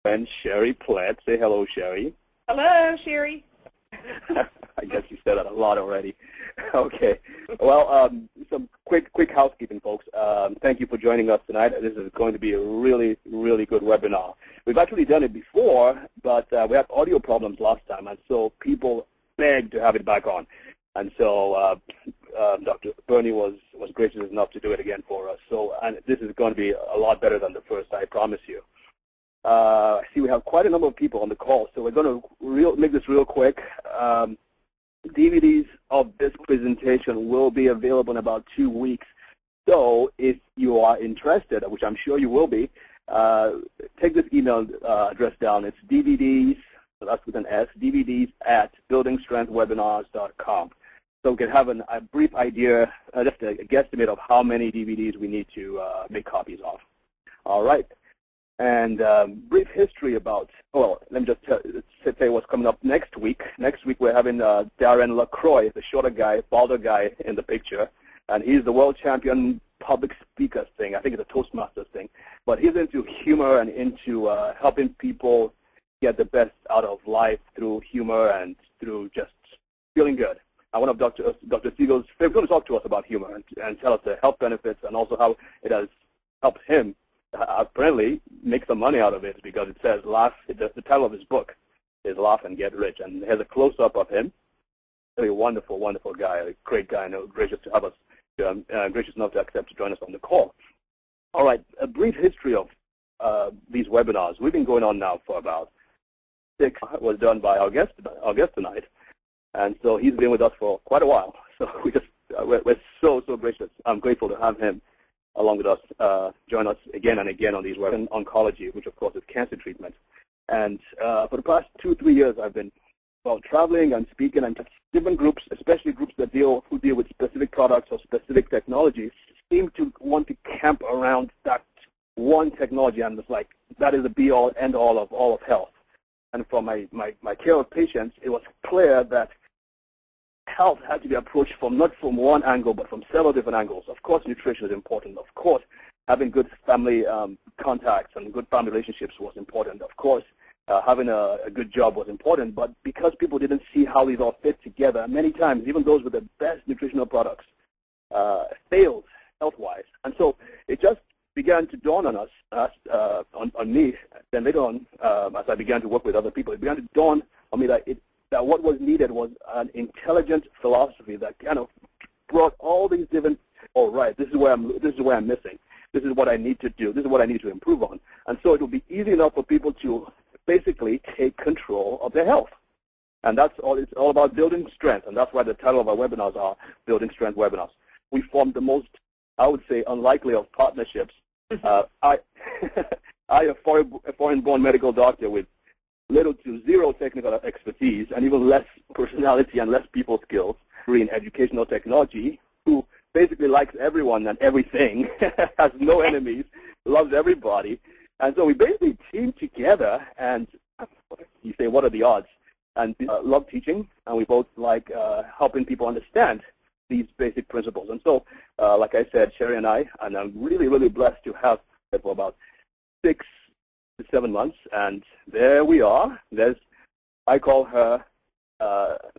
And Sherry Platt. Say hello, Sherry. Hello, Sherry. I guess you said that a lot already. Okay. Well, some quick housekeeping, folks. Thank you for joining us tonight. This is going to be a really, really good webinar. We've actually done it before, but we had audio problems last time, and so people begged to have it back on. And so Dr. Bernie was gracious enough to do it again for us. So, and this is going to be a lot better than the first, I promise you. I see we have quite a number of people on the call, so we're going to make this real quick. DVDs of this presentation will be available in about 2 weeks. So if you are interested, which I'm sure you will be, take this email address down. It's DVDs, so that's with an S, DVDs at buildingstrengthwebinars.com. So we can have a brief idea, just a guesstimate of how many DVDs we need to make copies of. All right. And brief history about, well, let me just say what's coming up next week. Next week we're having Darren LaCroix, the shorter guy, balder guy in the picture. And he's the world champion public speaker thing. I think it's a Toastmasters thing. But he's into humor and into helping people get the best out of life through humor and through just feeling good. One of Dr. Siegel's going to talk to us about humor and tell us the health benefits and also how it has helped him apparently make some money out of it, because it says laugh. The title of his book is Laugh and Get Rich, and it has a close-up of him. Really wonderful, wonderful guy, a great guy, and gracious to have us, gracious enough to accept to join us on the call. All right, a brief history of these webinars. We've been going on now for about 6. It was done by our guest tonight, and so he's been with us for quite a while. So we're so gracious. I'm grateful to have him along with us, join us again and again on these webinars on oncology, which of course is cancer treatment. And for the past 2-3 years, I've been traveling and speaking, and different groups, especially groups that deal with specific products or specific technologies, seem to want to camp around that one technology, and it's like that is the be-all, end-all of all of health. And for my care of patients, it was clear that health had to be approached not from one angle, but from several different angles. Of course, nutrition is important. Of course, having good family contacts and good family relationships was important. Of course, having a good job was important. But because people didn't see how these all fit together, many times, even those with the best nutritional products failed health-wise. And so it just began to dawn on us, on me, then later on, as I began to work with other people, it began to dawn on me that what was needed was an intelligent philosophy that kind of brought all these different, all right, this is where I'm missing. This is what I need to do. This is what I need to improve on. And so it will be easy enough for people to basically take control of their health. And that's all. It's all about building strength, and that's why the title of our webinars are Building Strength Webinars. We formed the most, I would say, unlikely of partnerships. I a foreign-born medical doctor with little to zero technical expertise and even less personality and less people skills in educational technology, who basically likes everyone and everything, has no enemies, loves everybody. And so we basically team together, and you say, what are the odds? And love teaching, and we both like helping people understand these basic principles. And so, like I said, Sherry and I'm really, really blessed to have it for about 6 to 7 months, and there we are. I call her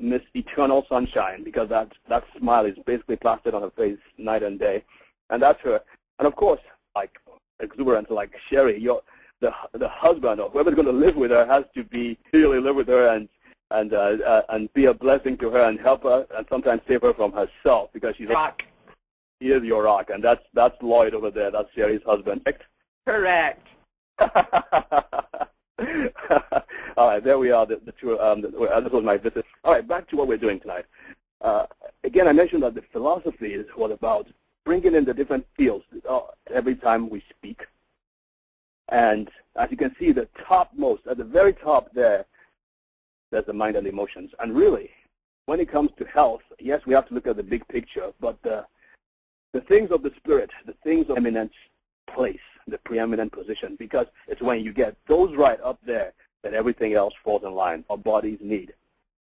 Miss Eternal Sunshine, because that smile is basically plastered on her face night and day, and that's her. And of course, like exuberant like Sherry, the husband or whoever's going to live with her has to really live with her and be a blessing to her and help her and sometimes save her from herself, because she's rock. He is your rock, and that's Lloyd over there. That's Sherry's husband. Correct. All right, there we are. The two. This was my visit. All right, back to what we're doing tonight. Again, I mentioned that the philosophy was about bringing in the different fields every time we speak. And as you can see, the topmost, at the very top there's the mind and the emotions. And really, when it comes to health, yes, we have to look at the big picture, but the things of the spirit, the things of eminent place, the preeminent position, because it's when you get those right up there that everything else falls in line. Our bodies need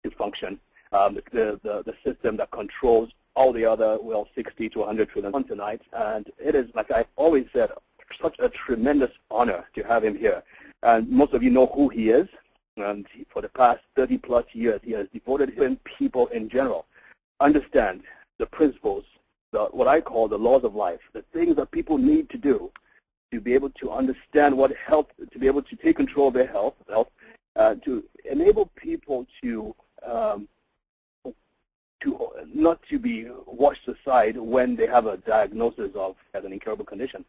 to function. The system that controls all the other, 60 to 100 trillion tonight. And it is, like I always said, such a tremendous honor to have him here. And most of you know who he is. And for the past 30-plus years, he has devoted him people in general understand the principles, what I call the laws of life, the things that people need to do to be able to understand what health, to be able to take control of their health, to enable people to not to be washed aside when they have a diagnosis of as an incurable condition,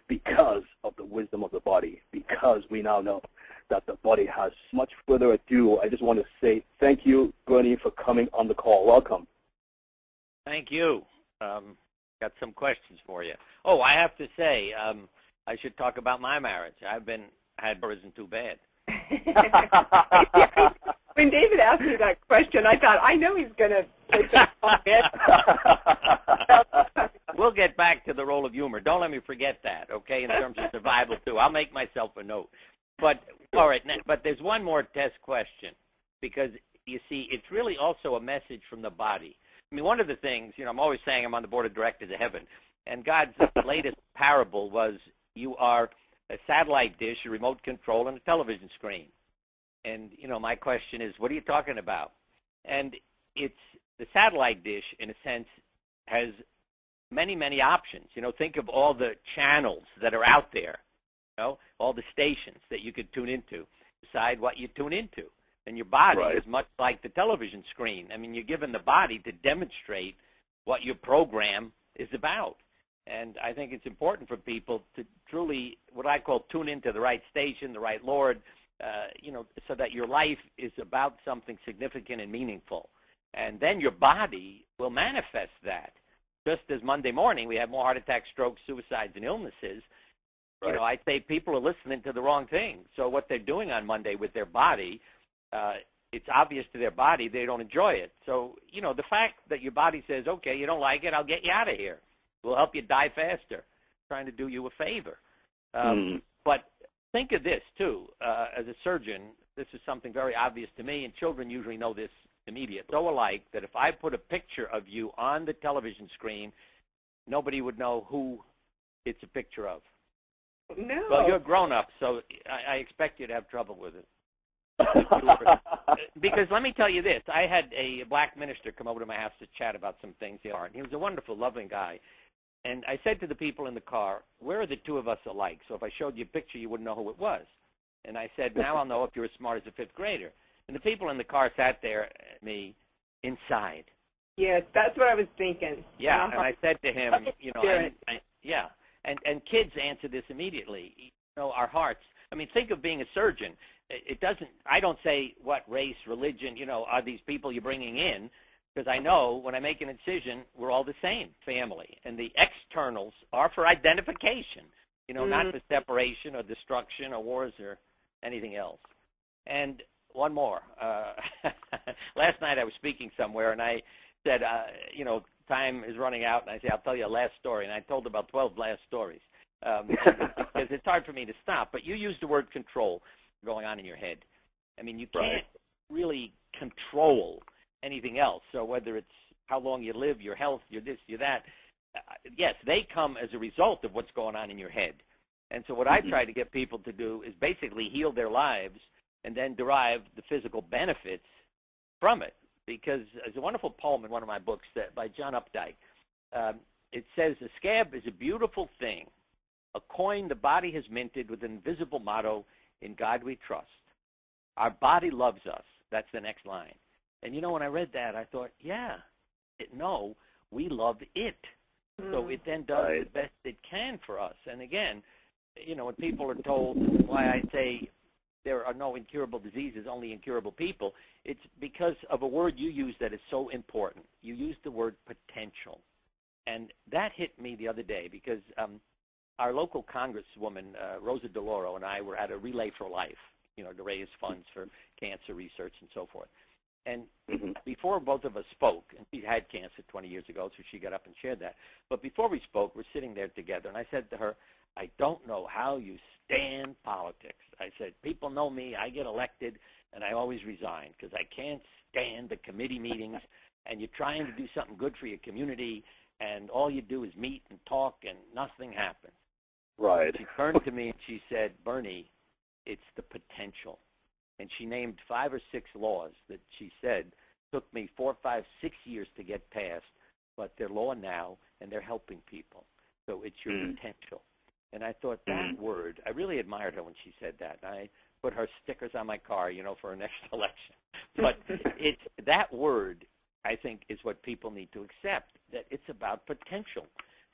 because of the wisdom of the body, because we now know that the body has much further ado. I just want to say thank you, Bernie, for coming on the call. Welcome. Thank you. Got some questions for you. Oh, I have to say, I should talk about my marriage. Isn't too bad. When David asked me that question, I thought, I know he's going to take that on it. We'll get back to the role of humor. Don't let me forget that, okay, in terms of survival, too. I'll make myself a note. But, all right, but there's one more test question, because, you see, it's really also a message from the body. I mean, one of the things, I'm always saying I'm on the board of directors of heaven, and God's latest parable was you are a satellite dish, a remote control, and a television screen. And, my question is, what are you talking about? And it's the satellite dish, in a sense, has many, many options. Think of all the channels that are out there, all the stations that you could tune into. Decide what you tune into. And your body is much like the television screen. I mean, you're given the body to demonstrate what your program is about. And I think it's important for people to truly, what I call, tune into the right station, the right Lord, so that your life is about something significant and meaningful. And then your body will manifest that. Just as Monday morning we have more heart attacks, strokes, suicides, and illnesses, I'd say people are listening to the wrong thing. So what they're doing on Monday with their body, it's obvious to their body they don't enjoy it. So, the fact that your body says, okay, you don't like it, I'll get you out of here. We'll help you die faster, trying to do you a favor. But think of this, too. As a surgeon, this is something very obvious to me, and children usually know this immediately. So alike that if I put a picture of you on the television screen, nobody would know who it's a picture of. No. Well, you're grown up, so I expect you to have trouble with it. Because let me tell you this. I had a black minister come over to my house to chat about some things here. And he was a wonderful, loving guy. And I said to the people in the car, where are the two of us alike? So if I showed you a picture, you wouldn't know who it was. And I said, now I'll know if you're as smart as a fifth grader. And the people in the car sat there at me inside. Yes, that's what I was thinking. Yeah, and I said to him, and kids answer this immediately. Our hearts. I mean, think of being a surgeon. I don't say what race, religion, are these people you're bringing in, because I know when I make an incision, we're all the same family. And the externals are for identification, not for separation or destruction or wars or anything else. And one more. Last night I was speaking somewhere, and I said, time is running out, and I said, I'll tell you a last story. And I told about 12 last stories, because it's hard for me to stop. But you used the word control going on in your head. I mean, you can't really control anything else. So whether it's how long you live, your health, your this, your that, yes, they come as a result of what's going on in your head. And so what I try to get people to do is basically heal their lives and then derive the physical benefits from it. Because there's a wonderful poem in one of my books by John Updike. It says, a scab is a beautiful thing, a coin the body has minted with an invisible motto, in God we trust. Our body loves us. That's the next line. And, when I read that, I thought, we love it. So it then does the best it can for us. And, again, when people are told why I say there are no incurable diseases, only incurable people, it's because of a word you use that is so important. You used the word potential. And that hit me the other day because our local congresswoman, Rosa DeLauro, and I were at a Relay for Life, to raise funds for cancer research and so forth. And before both of us spoke, and she had cancer 20 years ago, so she got up and shared that. But before we spoke, we're sitting there together, and I said to her, I don't know how you stand politics. I said, people know me, I get elected, and I always resign because I can't stand the committee meetings, and you're trying to do something good for your community, and all you do is meet and talk, and nothing happens. Right. She turned to me and she said, Bernie, it's the potential. And she named 5 or 6 laws that she said took me 4, 5, 6 years to get past, but they're law now, and they're helping people. So it's your potential. And I thought that word, I really admired her when she said that. I put her stickers on my car, for her next election. But it's that word, I think, is what people need to accept, that it's about potential.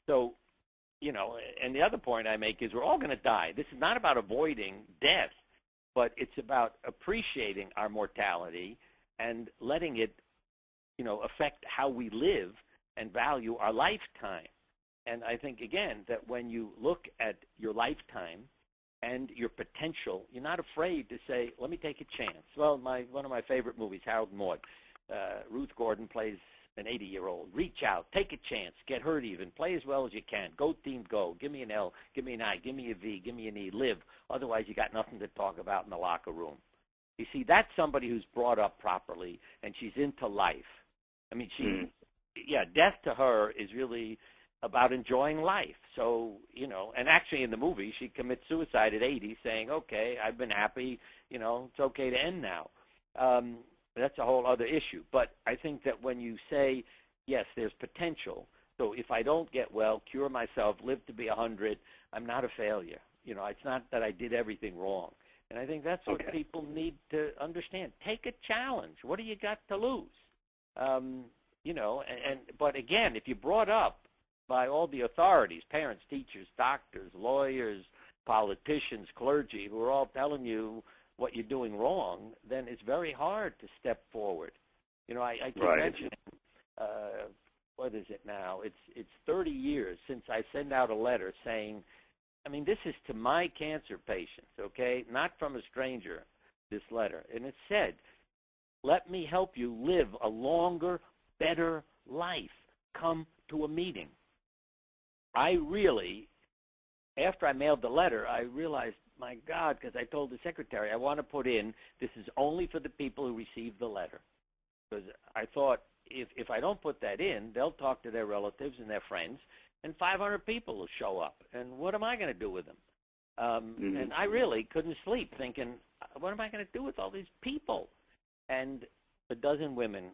So, and the other point I make is we're all going to die. This is not about avoiding death, but it's about appreciating our mortality and letting it, affect how we live and value our lifetime. And I think, again, that when you look at your lifetime and your potential, you're not afraid to say, let me take a chance. Well, one of my favorite movies, Harold and Maude, Ruth Gordon plays an 80-year-old. Reach out, take a chance, get hurt even, play as well as you can. Go team, go. Give me an L, give me an I, give me a V, give me an E, live. Otherwise, you got nothing to talk about in the locker room. You see, that's somebody who's brought up properly, and she's into life. I mean, death to her is really about enjoying life. So, and actually in the movie, she commits suicide at 80 saying, okay, I've been happy, it's okay to end now. That's a whole other issue. But I think that when you say, yes, there's potential, so if I don't get well, cure myself, live to be 100, I'm not a failure. It's not that I did everything wrong. And I think that's what people need to understand. Take a challenge. What do you got to lose? But again, if you're brought up by all the authorities, parents, teachers, doctors, lawyers, politicians, clergy, who are all telling you what you're doing wrong, then it's very hard to step forward. I keep mentioning, what is it now? It's 30 years since I sent out a letter saying, this is to my cancer patients, okay, not from a stranger, this letter. And it said, let me help you live a longer, better life. Come to a meeting. I really, after I mailed the letter, I realized, my God, because I told the secretary, I want to put in, this is only for the people who received the letter. Because I thought, if I don't put that in, they'll talk to their relatives and their friends, and 500 people will show up. And what am I going to do with them? And I really couldn't sleep thinking, what am I going to do with all these people? And a dozen women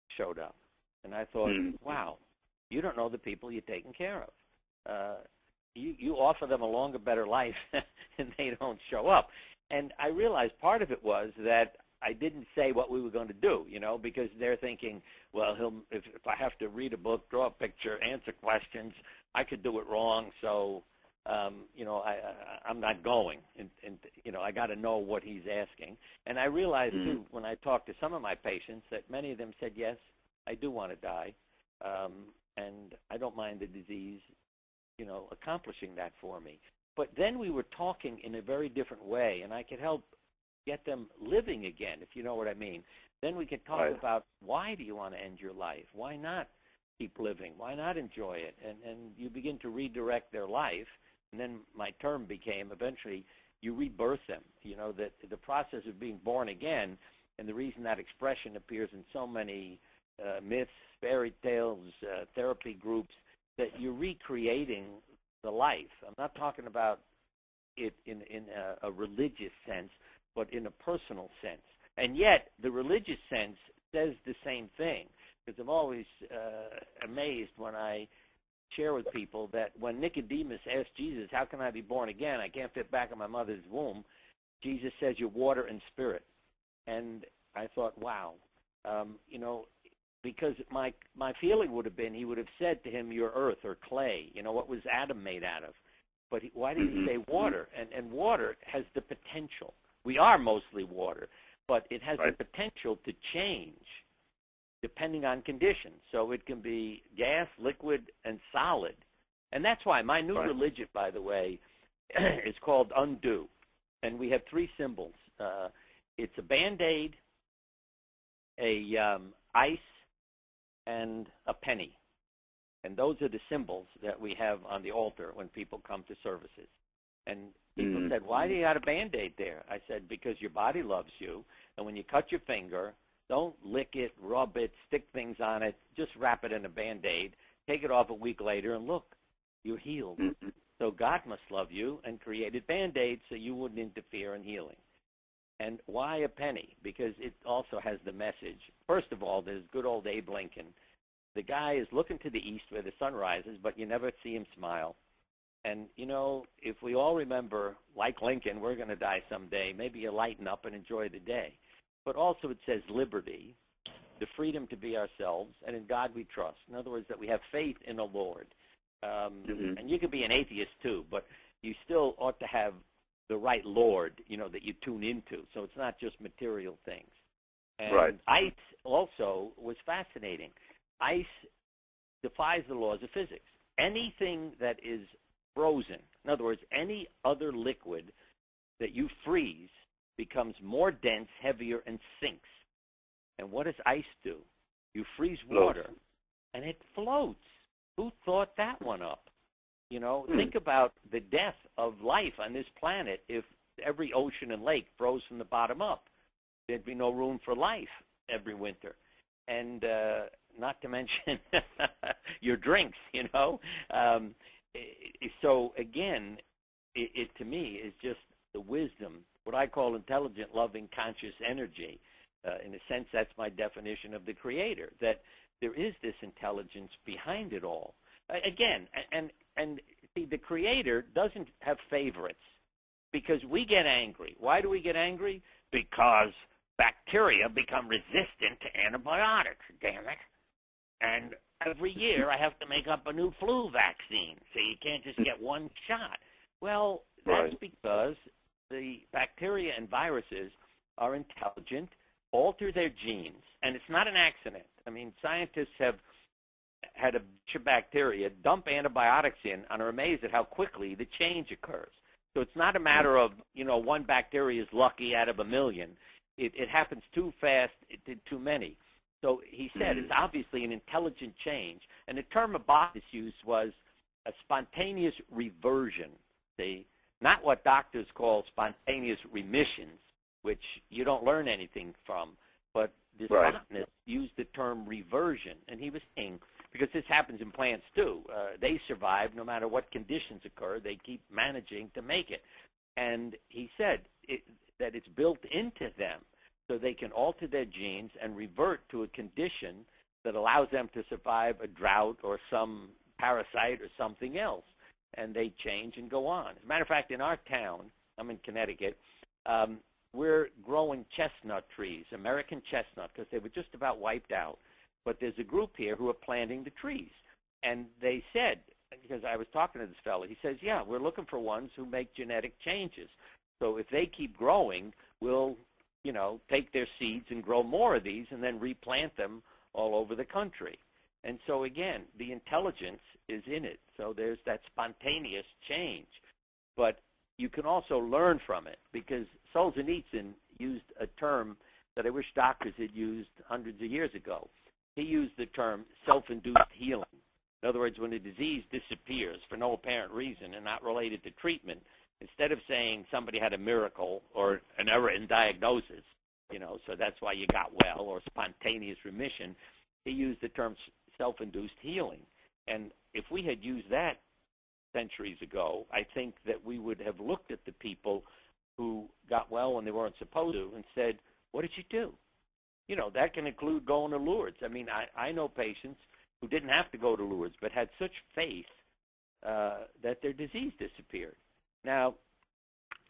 showed up. And I thought, wow, you don't know the people you're taking care of. You offer them a longer, better life, and they don't show up. And I realized part of it was that I didn't say what we were going to do, because they're thinking, well, if I have to read a book, draw a picture, answer questions, I could do it wrong, so, I'm not going. And I got to know what he's asking. And I realized, too, when I talked to some of my patients, that many of them said, yes, I do want to die, and I don't mind the disease, accomplishing that for me. But then we were talking in a very different way, and I could help get them living again, if you know what I mean. Then we could talk about, why do you want to end your life? Why not keep living? Why not enjoy it? And you begin to redirect their life, and then my term became, eventually, you rebirth them. That the process of being born again, and the reason that expression appears in so many myths, fairy tales, therapy groups, that you're recreating the life. I'm not talking about it in a religious sense, but in a personal sense. And yet, the religious sense says the same thing, because I'm always amazed when I share with people that when Nicodemus asked Jesus, how can I be born again? I can't fit back in my mother's womb. Jesus says, you're water and spirit. And I thought, wow, because my feeling would have been, he would have said to him, you're earth or clay. What was Adam made out of? But why did he say water? And water has the potential. We are mostly water, but it has the potential to change depending on conditions. So it can be gas, liquid, and solid. And that's why my new religion, by the way, is called Undo. And we have 3 symbols. It's a Band-Aid, a ice, and a penny. And those are the symbols that we have on the altar when people come to services. And people said, why do you got a Band-Aid there? I said, because your body loves you, and when you cut your finger, don't lick it, rub it, stick things on it. Just wrap it in a Band-Aid, take it off a week later, and look, you're healed. So God must love you and created Band-Aids so you wouldn't interfere in healing. And why a penny? Because it also has the message. First of all, there's good old Abe Lincoln. The guy is looking to the east where the sun rises, but you never see him smile. And, you know, if we all remember, like Lincoln, we're going to die someday, maybe you lighten up and enjoy the day. But also it says liberty, the freedom to be ourselves, and in God we trust. In other words, that we have faith in the Lord. And you can be an atheist too, but you still ought to have the right Lord, you know, that you tune into. So it's not just material things. And right. Ice also was fascinating. Ice defies the laws of physics. Anything that is frozen, in other words, any other liquid that you freeze becomes more dense, heavier, and sinks. And what does ice do? You freeze water, and it floats. Who thought that one up? You know, think about the death of life on this planet if every ocean and lake froze from the bottom up. There'd be no room for life every winter. And not to mention your drinks, you know. So, again, it to me is just the wisdom, what I call intelligent, loving, conscious energy. In a sense, that's my definition of the Creator, that there is this intelligence behind it all. Again, and see, the Creator doesn't have favorites because we get angry. Why do we get angry? Because bacteria become resistant to antibiotics, damn it. And every year I have to make up a new flu vaccine, so you can't just get one shot. Well, that's because the bacteria and viruses are intelligent, alter their genes, and it's not an accident. I mean, scientists have had a bunch of bacteria dump antibiotics in and are amazed at how quickly the change occurs. So it's not a matter of, you know, one bacteria is lucky out of a million. It happens too fast, it did too many. So he said it's obviously an intelligent change. And the term Abbas used was a spontaneous reversion, see? Not what doctors call spontaneous remissions, which you don't learn anything from. But this botanist used the term reversion. And he was saying, because this happens in plants too, they survive no matter what conditions occur. They keep managing to make it. And he said that it's built into them so they can alter their genes and revert to a condition that allows them to survive a drought or some parasite or something else. And they change and go on. As a matter of fact, in our town, I'm in Connecticut, we're growing chestnut trees, American chestnut, because they were just about wiped out. But there's a group here who are planting the trees. And they said, because I was talking to this fellow, he says, yeah, we're looking for ones who make genetic changes. So if they keep growing, we'll, you know, take their seeds and grow more of these and then replant them all over the country. And so, again, the intelligence is in it. So there's that spontaneous change. But you can also learn from it, because Solzhenitsyn used a term that I wish doctors had used hundreds of years ago. He used the term self-induced healing. In other words, when a disease disappears for no apparent reason and not related to treatment, instead of saying somebody had a miracle or an error in diagnosis, you know, so that's why you got well, or spontaneous remission, he used the term self-induced healing. And if we had used that centuries ago, I think that we would have looked at the people who got well when they weren't supposed to and said, what did you do? You know, that can include going to Lourdes. I mean, I know patients who didn't have to go to Lourdes but had such faith that their disease disappeared. Now,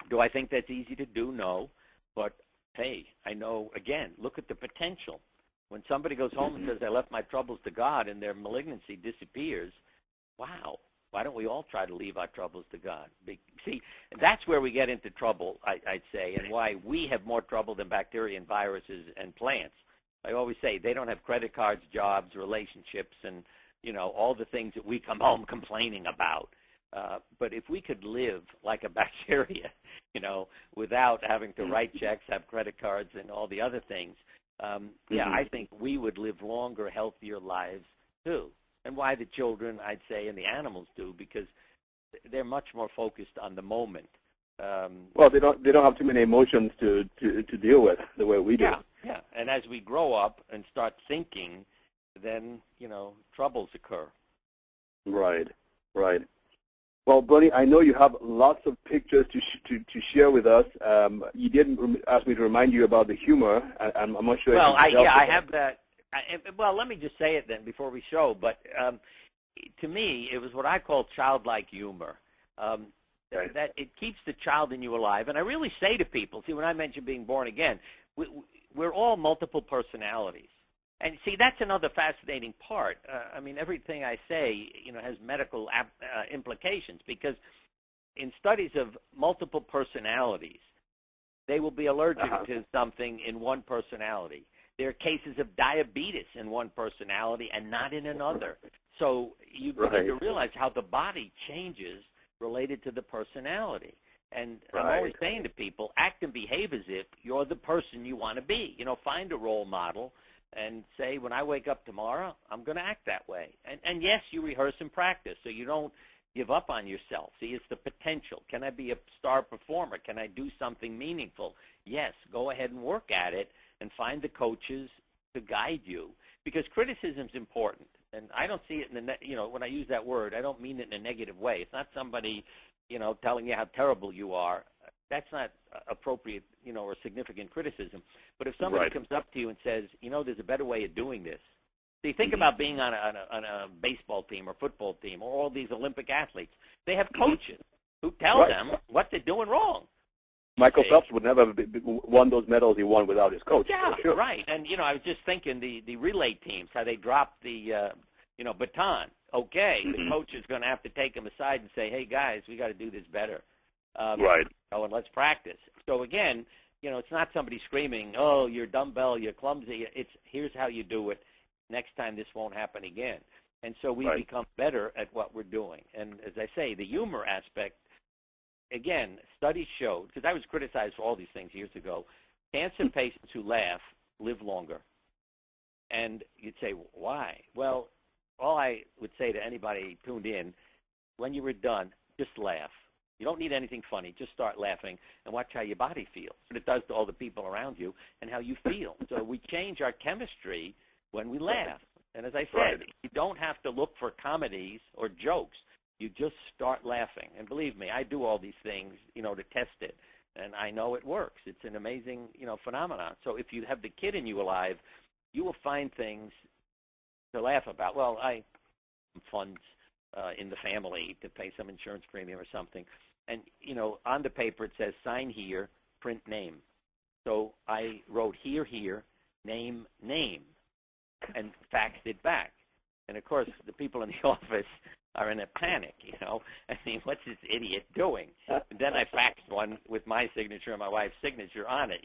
do I think that's easy to do? No. But, hey, I know, again, look at the potential. When somebody goes home and says, I left my troubles to God, and their malignancy disappears, wow, why don't we all try to leave our troubles to God? See, that's where we get into trouble, I'd say, and why we have more trouble than bacteria and viruses and plants. I always say they don't have credit cards, jobs, relationships, and, you know, all the things that we come home complaining about. But if we could live like a bacteria, you know, without having to write checks, have credit cards, and all the other things, yeah, I think we would live longer, healthier lives too. And why the children, I'd say, and the animals do, because they're much more focused on the moment. Well, they don't have too many emotions to deal with the way we do. Yeah, yeah. And as we grow up and start thinking, then, you know, troubles occur. Right, right. Well, Bernie, I know you have lots of pictures to share with us. You didn't ask me to remind you about the humor. I'm not sure. Well, if you I have that. Well, let me just say it then before we show. But to me, it was what I call childlike humor. Right. That it keeps the child in you alive. And I really say to people, see, when I mention being born again, we're all multiple personalities. And see, that's another fascinating part. I mean, everything I say, has medical implications, because in studies of multiple personalities, they will be allergic to something in one personality. There are cases of diabetes in one personality and not in another. So you begin to realize how the body changes related to the personality. And I'm always saying to people, act and behave as if you're the person you want to be. Find a role model and say, when I wake up tomorrow, I'm going to act that way. And yes, you rehearse and practice so you don't give up on yourself. See, it's the potential. Can I be a star performer? Can I do something meaningful? Yes, go ahead and work at it and find the coaches to guide you, because criticism is important. And I don't see it in the, when I use that word, I don't mean it in a negative way. It's not somebody, telling you how terrible you are. That's not appropriate, or significant criticism. But if somebody comes up to you and says, there's a better way of doing this. See, think about being on a baseball team or football team or all these Olympic athletes. They have coaches who tell them what they're doing wrong. Michael Phelps would never have won those medals he won without his coach. Yeah, for sure. Right. And, I was just thinking the relay teams, how they drop the, baton. Okay, the coach is going to have to take them aside and say, hey, guys, we got to do this better. And let's practice. So, again, it's not somebody screaming, oh, you're dumbbell, you're clumsy. It's here's how you do it. Next time this won't happen again. And so we become better at what we're doing. And as I say, the humor aspect, again, studies showed, because I was criticized for all these things years ago, cancer patients who laugh live longer. And you'd say, why? Well, all I would say to anybody tuned in, when you were done, just laugh. You don't need anything funny. Just start laughing and watch how your body feels, what it does to all the people around you and how you feel. So we change our chemistry when we laugh. And as I said, you don't have to look for comedies or jokes. You just start laughing. And believe me, I do all these things, to test it. And I know it works. It's an amazing, phenomenon. So if you have the kid in you alive, you will find things to laugh about. Well, I have funds in the family to pay some insurance premium or something. And, on the paper it says, sign here, print name. So I wrote here, name, and faxed it back. And, of course, the people in the office are in a panic, I mean, what's this idiot doing? And then I faxed one with my signature and my wife's signature on it,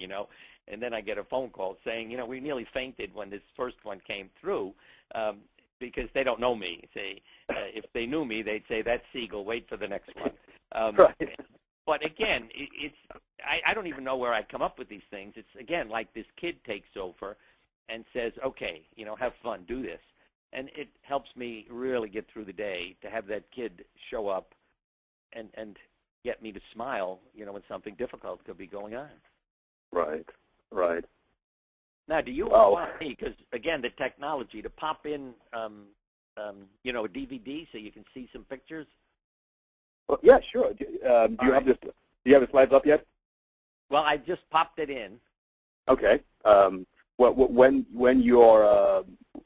and then I get a phone call saying, we nearly fainted when this first one came through because they don't know me. Say, if they knew me, they'd say, that's Siegel, wait for the next one. But, again, I don't even know where I come up with these things. It's, again, like this kid takes over and says, okay, have fun, do this. And it helps me really get through the day to have that kid show up and get me to smile, when something difficult could be going on. Right. Now, do you want me, because, again, the technology, to pop in, a DVD so you can see some pictures? Well, yeah, sure. Do you have this? Do you have the slides up yet? Well, I just popped it in. Okay.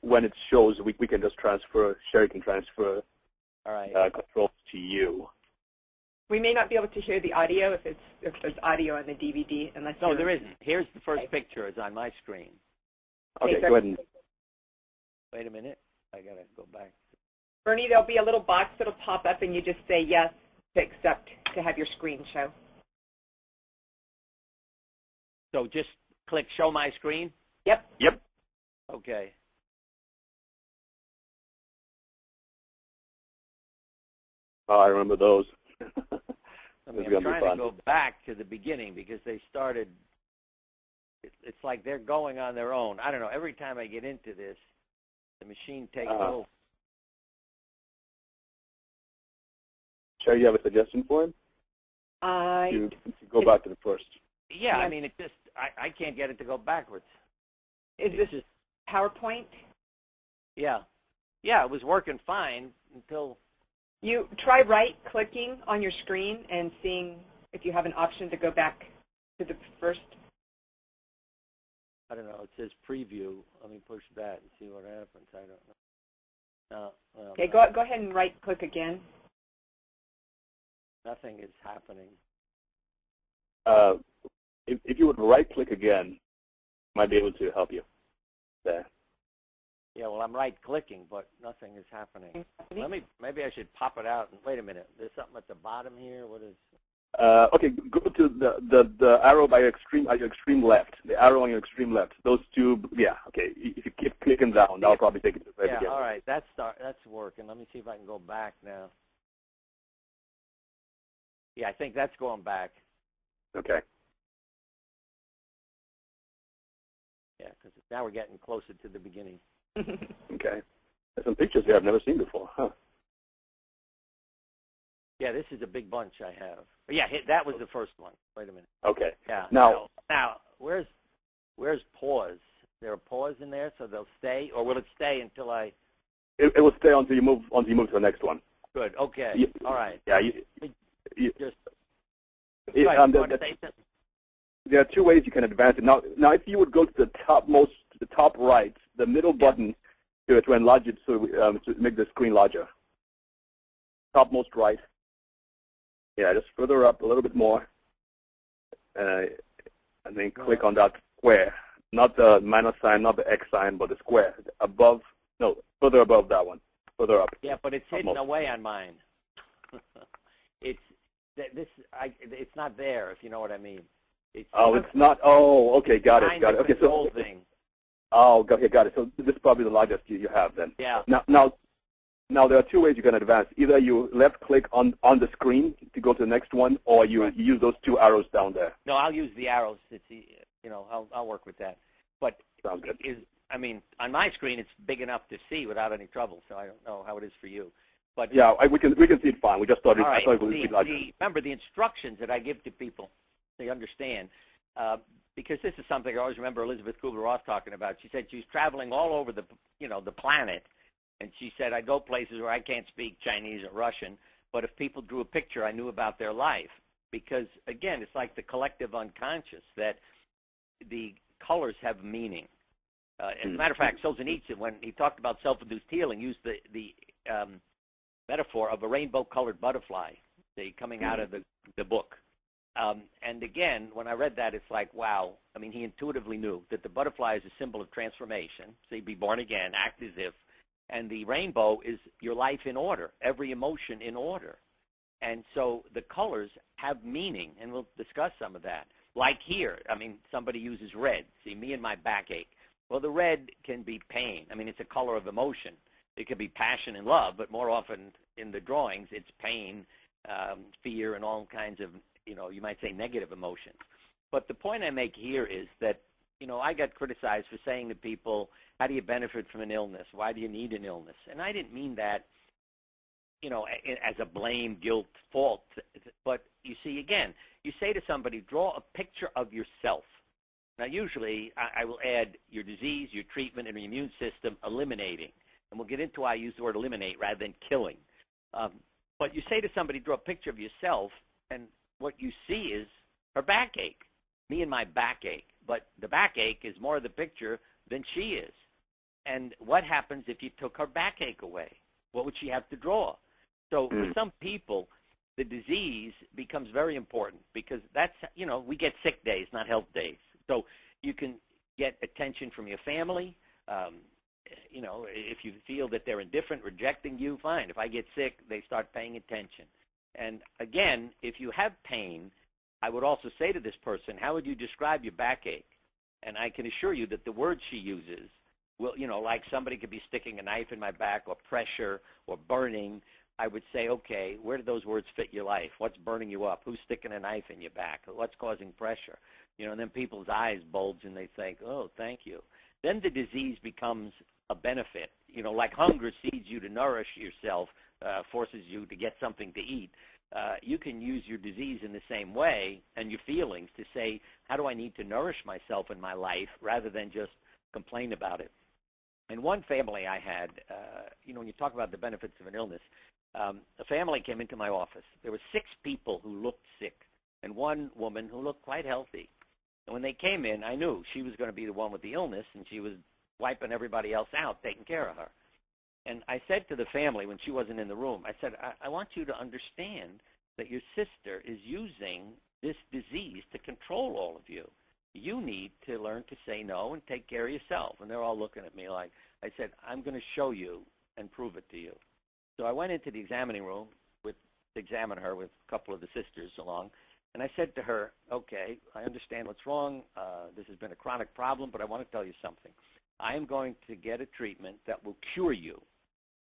When it shows, we can just transfer. Sherry can transfer. All right. Controls to you. We may not be able to hear the audio if there's audio on the DVD unless. No, there isn't. Here's the first picture. It's on my screen. Okay, go ahead. And wait a minute. I gotta go back. Bernie, there'll be a little box that'll pop up, and you just say yes to accept to have your screen show. So just click Show My Screen? Yep. Okay. I remember those. I'm trying to go back to the beginning because they started, it's like they're going on their own. I don't know. Every time I get into this, the machine takes over. Sherry, you have a suggestion for him? You go back to the first. Yeah, I mean, it just, I can't get it to go backwards. Is this just PowerPoint? Yeah. Yeah, it was working fine until You try right-clicking on your screen and seeing if you have an option to go back to the first. I don't know. It says preview. Let me push that and see what happens. I don't know. No, well, Okay, no. go ahead and right-click again. Nothing is happening. If you would right-click again, might be able to help you there. Yeah, well, I'm right-clicking, but nothing is happening. Maybe I should pop it out. And wait a minute. There's something at the bottom here. What is? Okay, go to the arrow by your extreme left. The arrow on your extreme left. Those two. Yeah. Okay. If you keep clicking down, that'll probably take you to the very beginning. All right. That's working. Let me see if I can go back now. Yeah, I think that's going back. Okay. Yeah, because now we're getting closer to the beginning. Okay. There's some pictures here I've never seen before. Huh. Yeah, this is a big bunch I have. Yeah, that was the first one. Wait a minute. Okay. Yeah. Now where's pause? Is there a pause in there so they'll stay, or will it stay until I? It will stay until you move to the next one. Good. Okay. All right. Yeah. Just. There are two ways you can advance it. Now, if you would go to the top right, the middle button to enlarge it, to make the screen larger. Topmost right. Yeah, just further up a little bit more, and then click on that square. Not the minus sign, not the X sign, but the square above. No, further above that one. Further up. Yeah, but it's hidden away on mine. It's not there, if you know what I mean. It's not. Oh, okay, got it. Okay, so whole thing. Oh, okay, got it. So this is probably the largest you have then. Yeah. Now there are two ways you can advance. Either you left-click on the screen to go to the next one, or you use those two arrows down there. No, I'll use the arrows. I'll work with that. But sounds good. On my screen, it's big enough to see without any trouble. So I don't know how it is for you. But yeah, we can see it fine. We just thought it. Right. I thought it would be larger. Remember the instructions that I give to people, they understand. Because this is something I always remember Elizabeth Kubler-Ross talking about. She said she was traveling all over the planet, and she said, I go places where I can't speak Chinese or Russian, but if people drew a picture, I knew about their life. Because, again, it's like the collective unconscious, that the colors have meaning. As a matter of fact, Solzhenitsyn, when he talked about self-induced healing, used the metaphor of a rainbow-colored butterfly coming out of the book. And again, when I read that, it's like, wow. I mean, he intuitively knew that the butterfly is a symbol of transformation. So you'd be born again, act as if. And the rainbow is your life in order, every emotion in order. And so the colors have meaning, and we'll discuss some of that. Like here, I mean, somebody uses red. See, me and my backache. Well, the red can be pain. I mean, it's a color of emotion. It can be passion and love, but more often in the drawings, it's pain, fear, and all kinds of, you might say negative emotions. But the point I make here is that, I got criticized for saying to people, how do you benefit from an illness? Why do you need an illness? And I didn't mean that, as a blame, guilt, fault. But you see, again, you say to somebody, draw a picture of yourself. Now, usually, I will add your disease, your treatment, and your immune system eliminating. And we'll get into why I use the word eliminate rather than killing. But you say to somebody, draw a picture of yourself, and what you see is her backache, me and my backache. But the backache is more of the picture than she is. And what happens if you took her backache away? What would she have to draw? So for some people, the disease becomes very important because that's, we get sick days, not health days. So you can get attention from your family. If you feel that they're indifferent, rejecting you, fine. If I get sick, they start paying attention. And again, if you have pain, I would also say to this person, how would you describe your backache? And I can assure you that the word she uses will, like somebody could be sticking a knife in my back or pressure or burning. I would say, okay, where do those words fit your life? What's burning you up? Who's sticking a knife in your back? What's causing pressure? And then people's eyes bulge and they think, oh, thank you. Then the disease becomes a benefit. Like hunger feeds you to nourish yourself, forces you to get something to eat. You can use your disease in the same way and your feelings to say, how do I need to nourish myself in my life rather than just complain about it? In one family I had, when you talk about the benefits of an illness, a family came into my office. There were 6 people who looked sick and 1 woman who looked quite healthy. And when they came in, I knew she was going to be the one with the illness, and she was wiping everybody else out, taking care of her. And I said to the family when she wasn't in the room, I said, I want you to understand that your sister is using this disease to control all of you. You need to learn to say no and take care of yourself. And they're all looking at me like, I said, I'm going to show you and prove it to you. So I went into the examining room to examine her with a couple of the sisters along. And I said to her, okay, I understand what's wrong. This has been a chronic problem, but I want to tell you something. I am going to get a treatment that will cure you.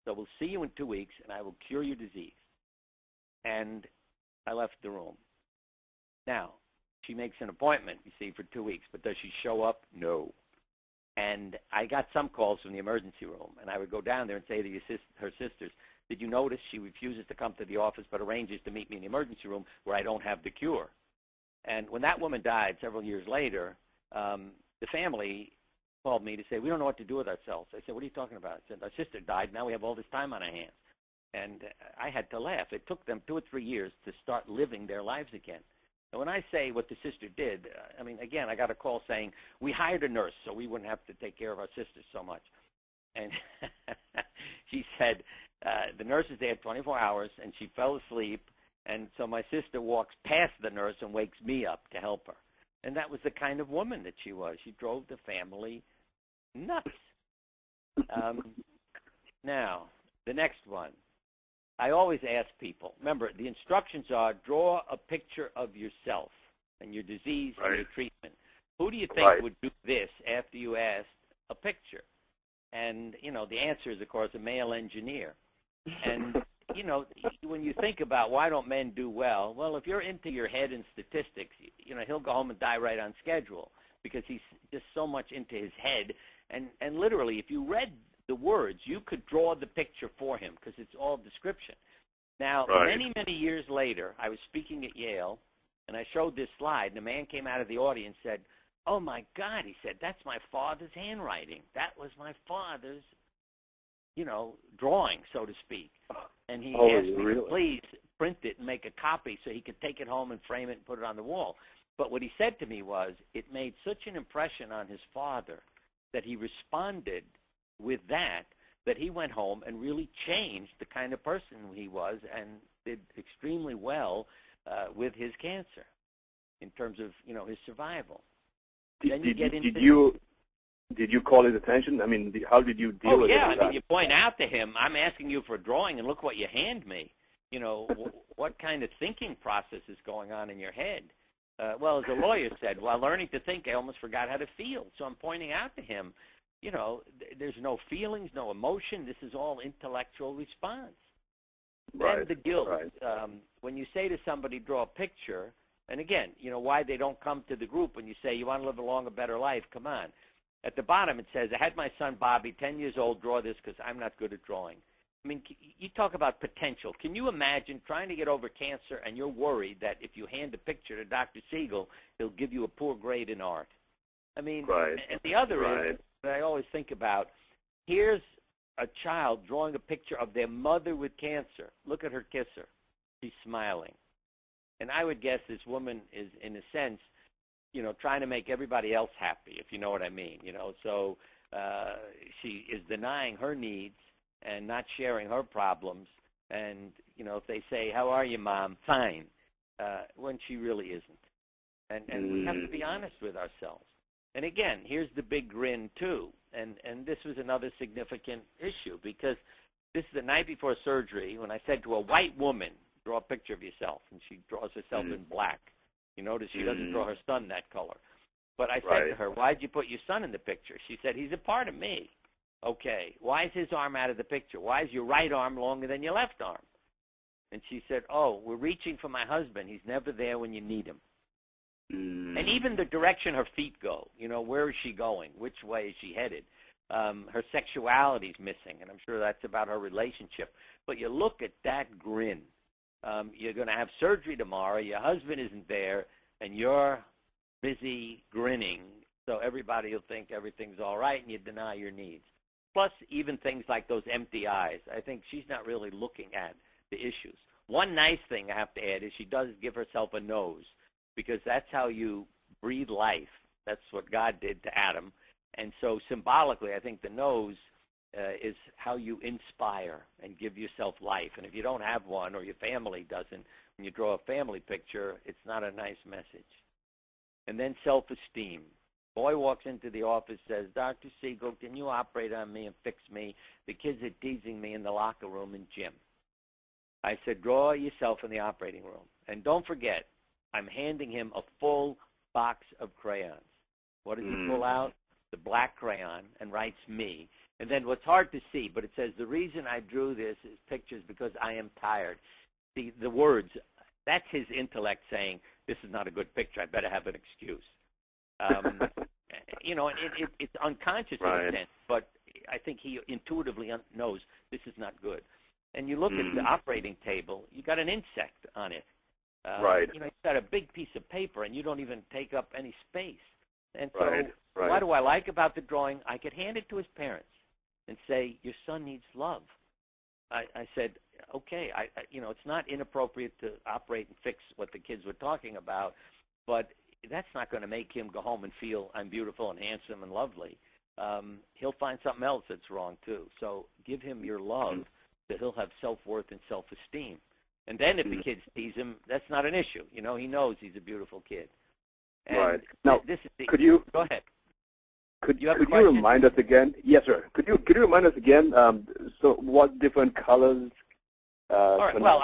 So we'll see you in 2 weeks, and I will cure your disease. And I left the room. Now, she makes an appointment, you see, for 2 weeks, but does she show up? No. And I got some calls from the emergency room, and I would go down there and say to her sisters, did you notice she refuses to come to the office but arranges to meet me in the emergency room where I don't have the cure? And when that woman died several years later, the family called me to say, we don't know what to do with ourselves. I said, what are you talking about? I said, our sister died. Now we have all this time on our hands. And I had to laugh. It took them 2 or 3 years to start living their lives again. And when I say what the sister did, I mean, again, I got a call saying, we hired a nurse so we wouldn't have to take care of our sisters so much. And she said, the nurse is there 24 hours, and she fell asleep, and so my sister walks past the nurse and wakes me up to help her. And that was the kind of woman that she was. She drove the family nuts. Now, the next one. I always ask people, remember, the instructions are draw a picture of yourself and your disease and your treatment. Who do you think would do this after you asked a picture? And, you know, the answer is, of course, a male engineer. And, you know, when you think about why don't men do well, if you're into your head and statistics, you know, he'll go home and die right on schedule because he's just so much into his head. And literally, if you read the words, you could draw the picture for him because it's all description. Now, many, many years later, I was speaking at Yale, and I showed this slide, and a man came out of the audience and said, oh, my God, he said, that's my father's handwriting. That was my father's, you know, drawing, so to speak. And he asked me to please print it and make a copy so he could take it home and frame it and put it on the wall. But what he said to me was it made such an impression on his father that he responded with that he went home and really changed the kind of person he was and did extremely well with his cancer in terms of, you know, his survival. Did you call his attention? I mean, how did you deal with it? Oh, yeah. I mean, you point out to him, I'm asking you for a drawing, and look what you hand me. You know, what kind of thinking process is going on in your head? Well, as a lawyer said, while learning to think, I almost forgot how to feel. So I'm pointing out to him, you know, there's no feelings, no emotion. This is all intellectual response. Then the guilt. When you say to somebody, draw a picture, and again, you know, why they don't come to the group when you say you want to live a longer, better life, come on. At the bottom it says, I had my son Bobby, 10 years old, draw this because I'm not good at drawing. I mean, you talk about potential. Can you imagine trying to get over cancer and you're worried that if you hand a picture to Dr. Siegel, he'll give you a poor grade in art? I mean, and the other is that I always think about, here's a child drawing a picture of their mother with cancer. Look at her kisser. She's smiling. And I would guess this woman is, in a sense, you know, trying to make everybody else happy, if you know what I mean, you know. So she is denying her needs and not sharing her problems. And, you know, if they say, how are you, Mom? Fine, when she really isn't. And we have to be honest with ourselves. And, again, here's the big grin, too. And this was another significant issue because this is the night before surgery when I said to a white woman, draw a picture of yourself, and she draws herself in black. You notice she doesn't draw her son that color. But I said to her, why'd you put your son in the picture? She said, he's a part of me. Okay, why is his arm out of the picture? Why is your right arm longer than your left arm? And she said, oh, we're reaching for my husband. He's never there when you need him. And even the direction her feet go, you know, where is she going? Which way is she headed? Her sexuality is missing, and I'm sure that's about her relationship. But you look at that grin. You're going to have surgery tomorrow. Your husband isn't there, and you're busy grinning, so everybody will think everything's all right, and you deny your needs. Plus, even things like those empty eyes. I think she's not really looking at to issues. One nice thing I have to add is she does give herself a nose, because that's how you breathe life. That's what God did to Adam. And so symbolically, I think the nose is how you inspire and give yourself life. And if you don't have one, or your family doesn't, when you draw a family picture, it's not a nice message. And then self-esteem. Boy walks into the office, says, Dr. Siegel, can you operate on me and fix me? The kids are teasing me in the locker room and gym. I said, draw yourself in the operating room. And don't forget, I'm handing him a full box of crayons. What does he pull out? The black crayon, and writes me. And then what's hard to see, but it says, the reason I drew this is pictures because I am tired. See, the words, that's his intellect saying, this is not a good picture. I better have an excuse. You know, it's unconscious in a sense, but I think he intuitively knows this is not good. And you look at the operating table, you got an insect on it. You know, you've got a big piece of paper, and you don't even take up any space. And so what do I like about the drawing? I could hand it to his parents and say, your son needs love. I said, okay, you know, it's not inappropriate to operate and fix what the kids were talking about, but that's not going to make him go home and feel I'm beautiful and handsome and lovely. He'll find something else that's wrong, too. So give him your love, that he'll have self-worth and self-esteem. And then if the kids tease him, that's not an issue. You know, he knows he's a beautiful kid. And now, this is the, could you go ahead. Could you remind us again? Yes, sir. Could you remind us again? So what different colors? All right. Well,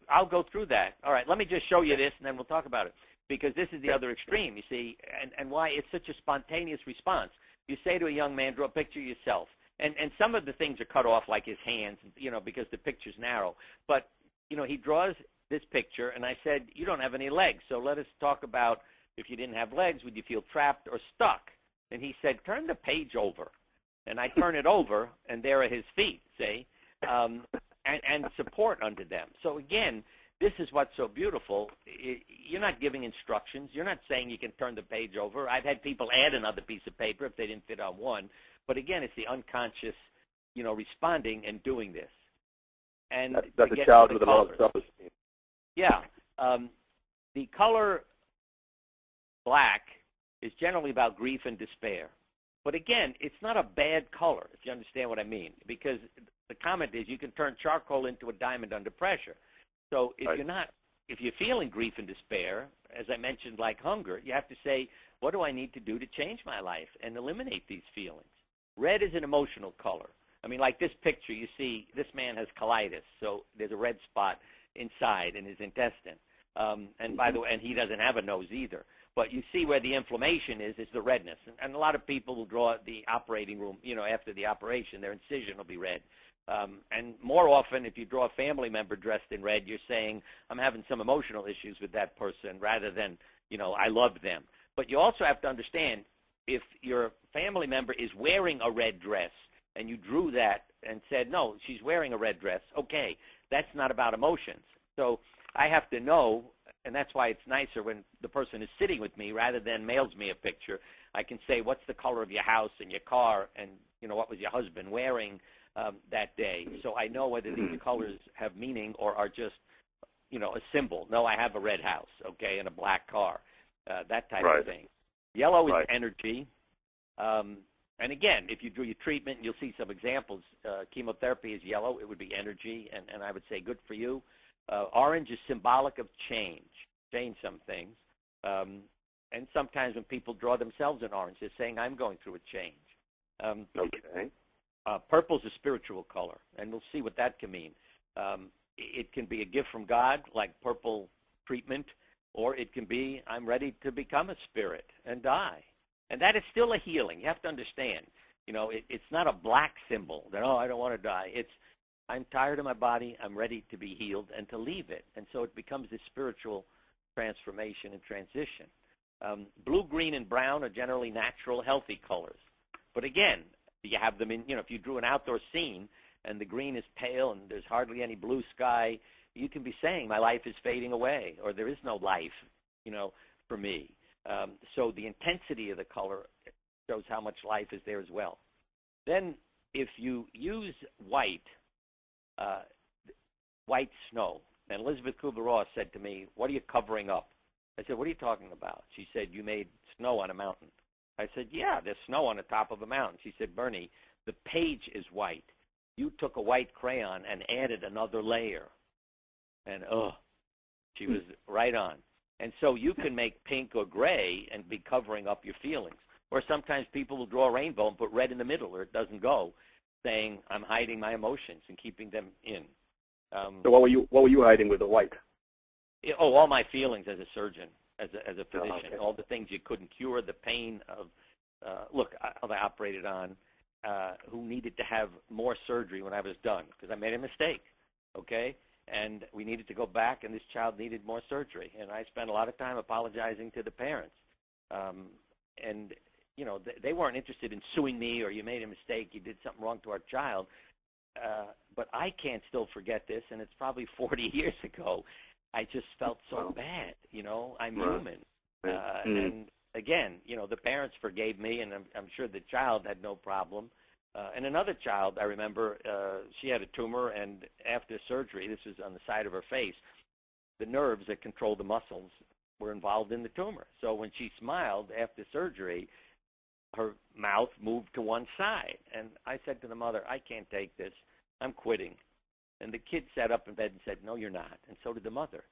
I'll go through that. All right. Let me just show you this, and then we'll talk about it, because this is the other extreme. You see, and why it's such a spontaneous response. You say to a young man, draw a picture of yourself, and some of the things are cut off, like his hands, you know, because the picture's narrow. But you know, he draws this picture, and I said, you don't have any legs, so let us talk about if you didn't have legs, would you feel trapped or stuck? And he said, turn the page over. And I turn it over, and there are his feet, see, and support under them. So, again, this is what's so beautiful. You're not giving instructions. You're not saying you can turn the page over. I've had people add another piece of paper if they didn't fit on one. But, again, it's the unconscious, you know, responding and doing this. And that's a child with a lot of self-esteem. Yeah. The color black is generally about grief and despair. But again, it's not a bad color, if you understand what I mean, because the comment is you can turn charcoal into a diamond under pressure. So if if you're feeling grief and despair, as I mentioned, like hunger, you have to say, what do I need to do to change my life and eliminate these feelings? Red is an emotional color. I mean, like this picture, you see this man has colitis, so there's a red spot inside in his intestine. And by the way, and he doesn't have a nose either. But you see where the inflammation is the redness. And a lot of people will draw the operating room, you know, after the operation, their incision will be red. And more often, if you draw a family member dressed in red, you're saying, I'm having some emotional issues with that person, rather than, you know, I love them. But you also have to understand, if your family member is wearing a red dress, and you drew that and said, no, she's wearing a red dress, okay, that's not about emotions. So I have to know, and that's why it's nicer when the person is sitting with me rather than mails me a picture. I can say, what's the color of your house and your car, and, you know, what was your husband wearing that day? So I know whether these colors have meaning or are just, you know, a symbol. No, I have a red house, okay, and a black car, that type of thing. Yellow is energy. And again, if you do your treatment, you'll see some examples. Chemotherapy is yellow. It would be energy, and I would say good for you. Orange is symbolic of change some things. And sometimes when people draw themselves in orange, they're saying, I'm going through a change. Purple is a spiritual color, and we'll see what that can mean. It can be a gift from God, like purple treatment, or it can be, I'm ready to become a spirit and die. And that is still a healing. You have to understand. You know, it's not a black symbol that, oh, I don't want to die. It's, I'm tired of my body. I'm ready to be healed and to leave it. And so it becomes this spiritual transformation and transition. Blue, green, and brown are generally natural, healthy colors. But again, you have them in, you know, if you drew an outdoor scene and the green is pale and there's hardly any blue sky, you can be saying my life is fading away, or there is no life, you know, for me. So the intensity of the color shows how much life is there as well. Then if you use white, white snow. And Elizabeth Kubler-Ross said to me, "What are you covering up?" I said, "What are you talking about?" She said, "You made snow on a mountain." I said, "Yeah, there's snow on the top of a mountain." She said, "Bernie, the page is white. You took a white crayon and added another layer." And, she was right on. And so you can make pink or gray and be covering up your feelings. Or sometimes people will draw a rainbow and put red in the middle or it doesn't go, saying, "I'm hiding my emotions and keeping them in." So what were you hiding with the white? All my feelings as a surgeon, as a physician, okay. all the things you couldn't cure, the pain of, look, I operated on who needed to have more surgery when I was done because I made a mistake, okay? And we needed to go back, and this child needed more surgery. And I spent a lot of time apologizing to the parents. And, you know, they weren't interested in suing me or you made a mistake, you did something wrong to our child. But I can't still forget this, and it's probably 40 years ago. I just felt so bad, you know. I'm human. And, again, you know, the parents forgave me, and I'm sure the child had no problem. And another child, I remember, she had a tumor, and after surgery, this was on the side of her face, the nerves that control the muscles were involved in the tumor. So when she smiled after surgery, her mouth moved to one side. And I said to the mother, "I can't take this. I'm quitting." And the kid sat up in bed and said, "No, you're not." And so did the mother,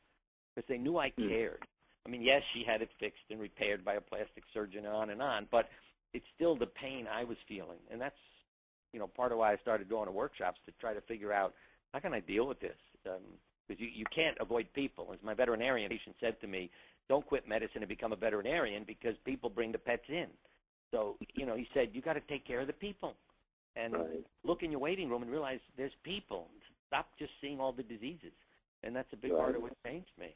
because they knew I cared. I mean, yes, she had it fixed and repaired by a plastic surgeon and on, but it's still the pain I was feeling. And that's, you know, part of why I started going to workshops to try to figure out how can I deal with this? Because you can't avoid people. As my veterinarian patient said to me, "Don't quit medicine and become a veterinarian because people bring the pets in." So, you know, he said, you got to take care of the people. And look in your waiting room and realize there's people. Stop just seeing all the diseases. And that's a big part of what changed me.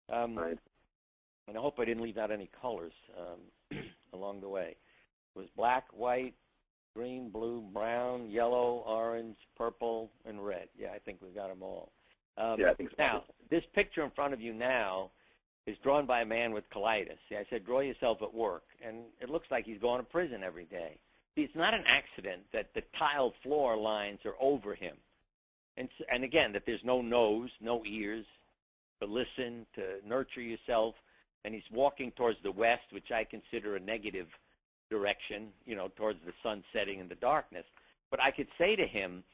And I hope I didn't leave out any colors along the way. It was black, white, green, blue, brown, yellow, orange, purple, and red. Yeah, I think we've got them all. Yeah, I think so. Now, this picture in front of you now is drawn by a man with colitis. See, I said, draw yourself at work. And it looks like he's going to prison every day. See, it's not an accident that the tiled floor lines are over him. And again, that there's no nose, no ears to listen, to nurture yourself. And he's walking towards the west, which I consider a negative direction, you know, towards the sun setting and the darkness. But I could say to him,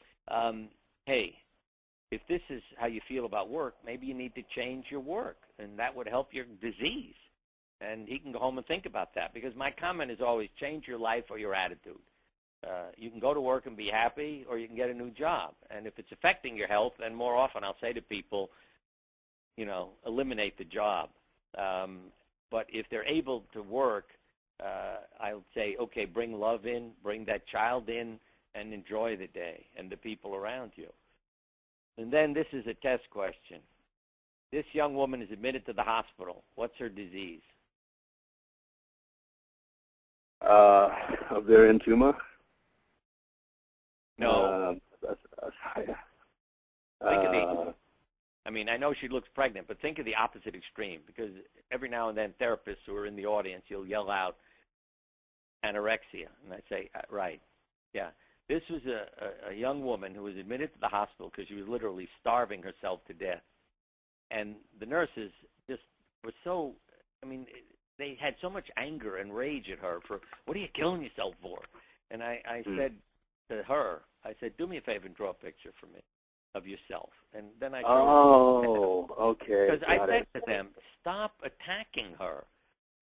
hey, if this is how you feel about work, maybe you need to change your work, and that would help your disease. And he can go home and think about that, because my comment is always change your life or your attitude. You can go to work and be happy, or you can get a new job. And if it's affecting your health, then more often I'll say to people, you know, eliminate the job. But if they're able to work, I'll say, okay, bring love in, bring that child in, and enjoy the day and the people around you. And then this is a test question. This young woman is admitted to the hospital. What's her disease? Ovarian tumor. No. Think of the, I mean, I know she looks pregnant, but think of the opposite extreme, because every now and then therapists who are in the audience, you'll yell out anorexia. And I say, right, yeah. This was a young woman who was admitted to the hospital because she was literally starving herself to death. And the nurses just were so, I mean, they had so much anger and rage at her for, what are you killing yourself for? And I said to her, I said, do me a favor and draw a picture for me of yourself. And then I drew okay. Because I said to them, stop attacking her.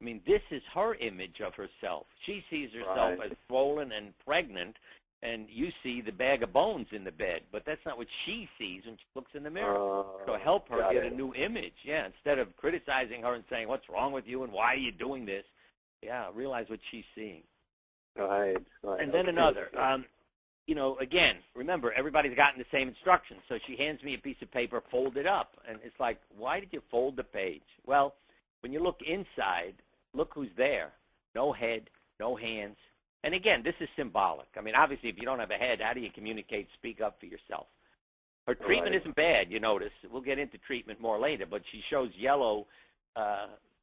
I mean, this is her image of herself. She sees herself as swollen and pregnant, and you see the bag of bones in the bed, but that's not what she sees when she looks in the mirror. So help her get a new image. Yeah, instead of criticizing her and saying, what's wrong with you and why are you doing this? Yeah, realize what she's seeing. Right. And then another. You know, again, remember, everybody's gotten the same instructions. So she hands me a piece of paper, fold it up. And it's like, why did you fold the page? Well, when you look inside, look who's there. No head, no hands. And again, this is symbolic. I mean, obviously, if you don't have a head, how do you communicate, speak up for yourself? Her treatment isn't bad, you notice. We'll get into treatment more later, but she shows yellow,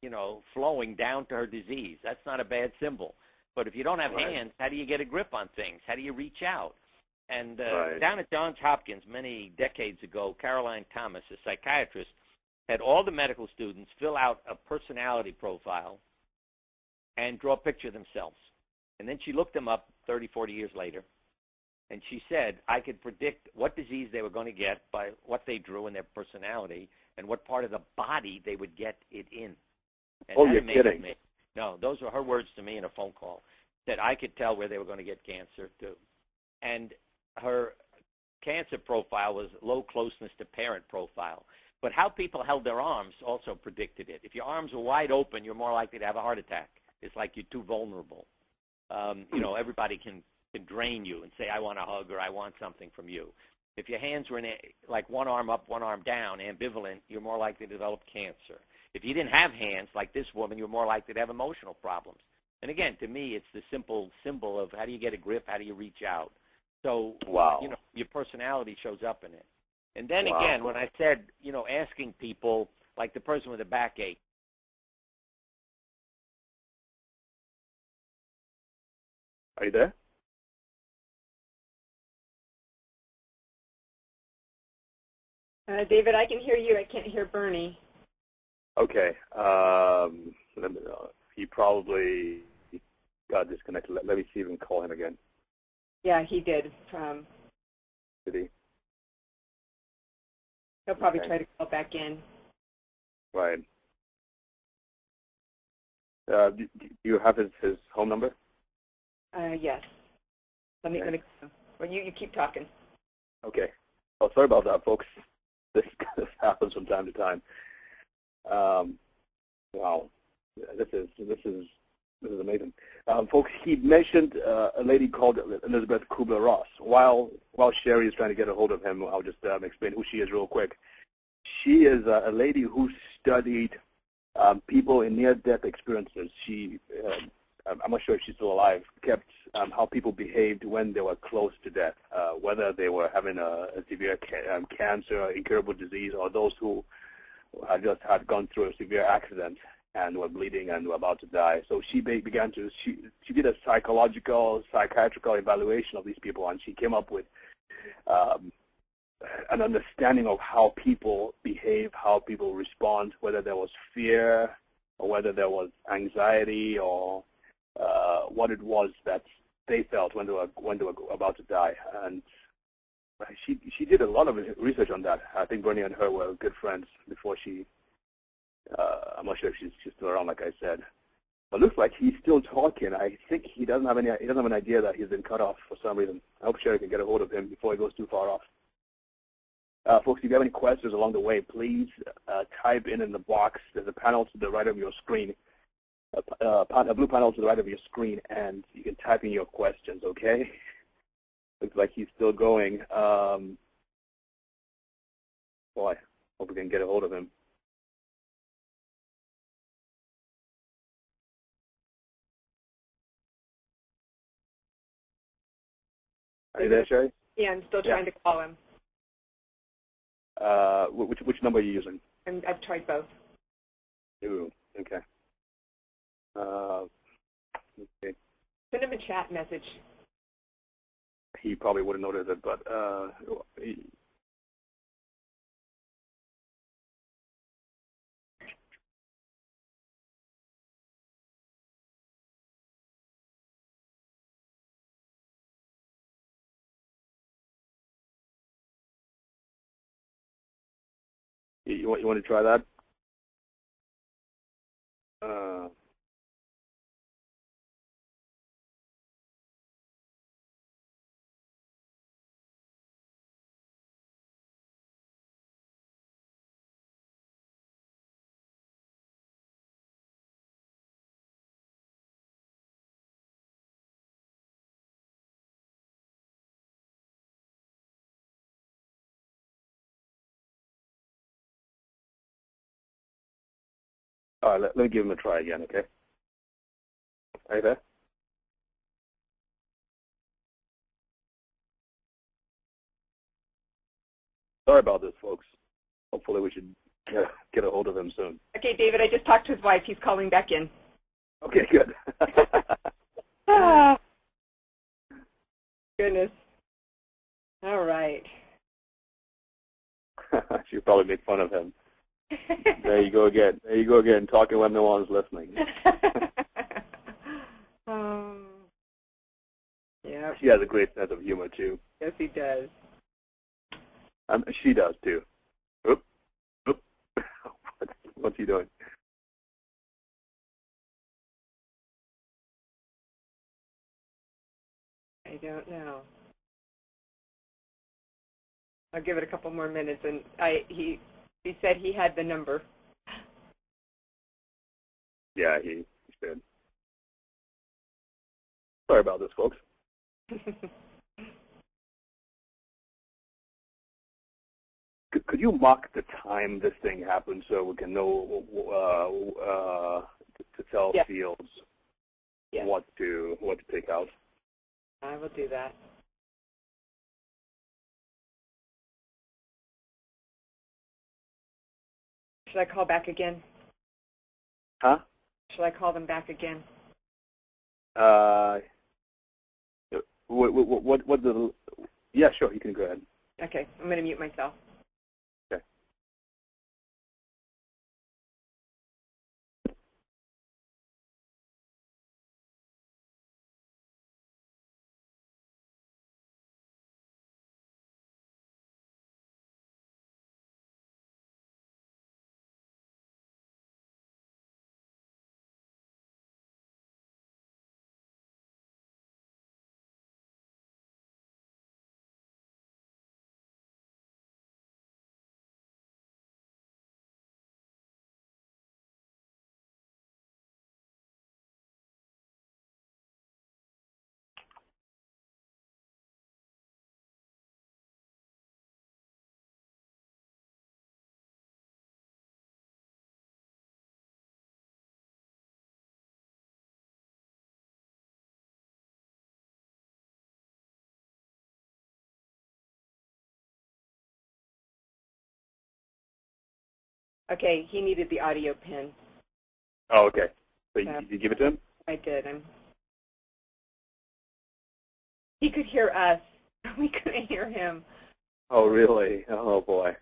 you know, flowing down to her disease. That's not a bad symbol. But if you don't have hands, how do you get a grip on things? How do you reach out? And Right. down at Johns Hopkins many decades ago, Caroline Thomas, a psychiatrist, had all the medical students fill out a personality profile and draw a picture of themselves. And then she looked them up 30, 40 years later, and she said, I could predict what disease they were going to get by what they drew in their personality and what part of the body they would get it in. And Oh, that you're amazed kidding. me. No, those were her words to me in a phone call, that I could tell where they were going to get cancer, too. And her cancer profile was low closeness to parent profile. But how people held their arms also predicted it. If your arms were wide open, you're more likely to have a heart attack. It's like you're too vulnerable. Everybody can drain you and say, I want a hug or I want something from you. If your hands were like one arm up, one arm down, ambivalent, you're more likely to develop cancer. If you didn't have hands, like this woman, you're more likely to have emotional problems. And again, to me, it's the simple symbol of how do you get a grip, how do you reach out. So, Wow. Your personality shows up in it. And then Wow. again, when I said, asking people, like the person with a backache, Are you there? David, I can hear you. I can't hear Bernie. Okay. Let me know. He probably got disconnected. Let me see if we can call him again. Yeah, he did. Did he? He'll probably Okay. try to call back in. Right. Do you have his home number? Yes. Let me go. Well, you keep talking. Okay. Oh, sorry about that, folks. This happens from time to time. Wow. This is amazing. Folks, he mentioned a lady called Elizabeth Kubler-Ross. While Sherry is trying to get a hold of him, I'll just explain who she is real quick. She is a lady who studied people in near-death experiences. She, I'm not sure if she's still alive, kept how people behaved when they were close to death, whether they were having a severe cancer, incurable disease, or those who had gone through a severe accident and were bleeding and were about to die. So she she did a psychiatrical evaluation of these people, and she came up with an understanding of how people behave, how people respond, whether there was fear or whether there was anxiety or what it was that they felt when they were about to die. And she did a lot of research on that. I think Bernie and her were good friends before she. I'm not sure if she's still around, like I said. But it looks like he's still talking. I think he doesn't have an idea that he's been cut off for some reason. I hope Sherry can get a hold of him before he goes too far off. Folks, if you have any questions along the way, please type in the box. There's a panel to the right of your screen, a blue panel to the right of your screen, and you can type in your questions, okay? Looks like he's still going. Boy, hope we can get a hold of him. Are you there, Sherry? Yeah, I'm still trying to call him. Which number are you using? I've tried both. Ooh, okay. Okay. Send him a chat message. He probably would have noticed it, but you want to try that? All right, let me give him a try again, okay? Are you there? Sorry about this, folks. Hopefully we should get a hold of him soon. Okay, David, I just talked to his wife. He's calling back in. Okay, good. Ah, goodness. All right. She'll probably make fun of him. There you go again. There you go again, talking when no one's listening. Yeah. She has a great sense of humor, too. Yes, he does. She does, too. Oop. Oop. What's he doing? I don't know. I'll give it a couple more minutes, and he said he had the number. Yeah, he said. Sorry about this, folks. Could you mark the time this thing happened so we can know to tell Yes. Fields Yes. what to take out? I will do that. Should I call back again? Huh? Should I call them back again? What the? Yeah, sure. You can go ahead. Okay, I'm going to mute myself. Okay. Okay, he needed the audio pin. Oh, okay. So you give it to him? I did. He could hear us. We couldn't hear him. Oh, really? Oh, boy.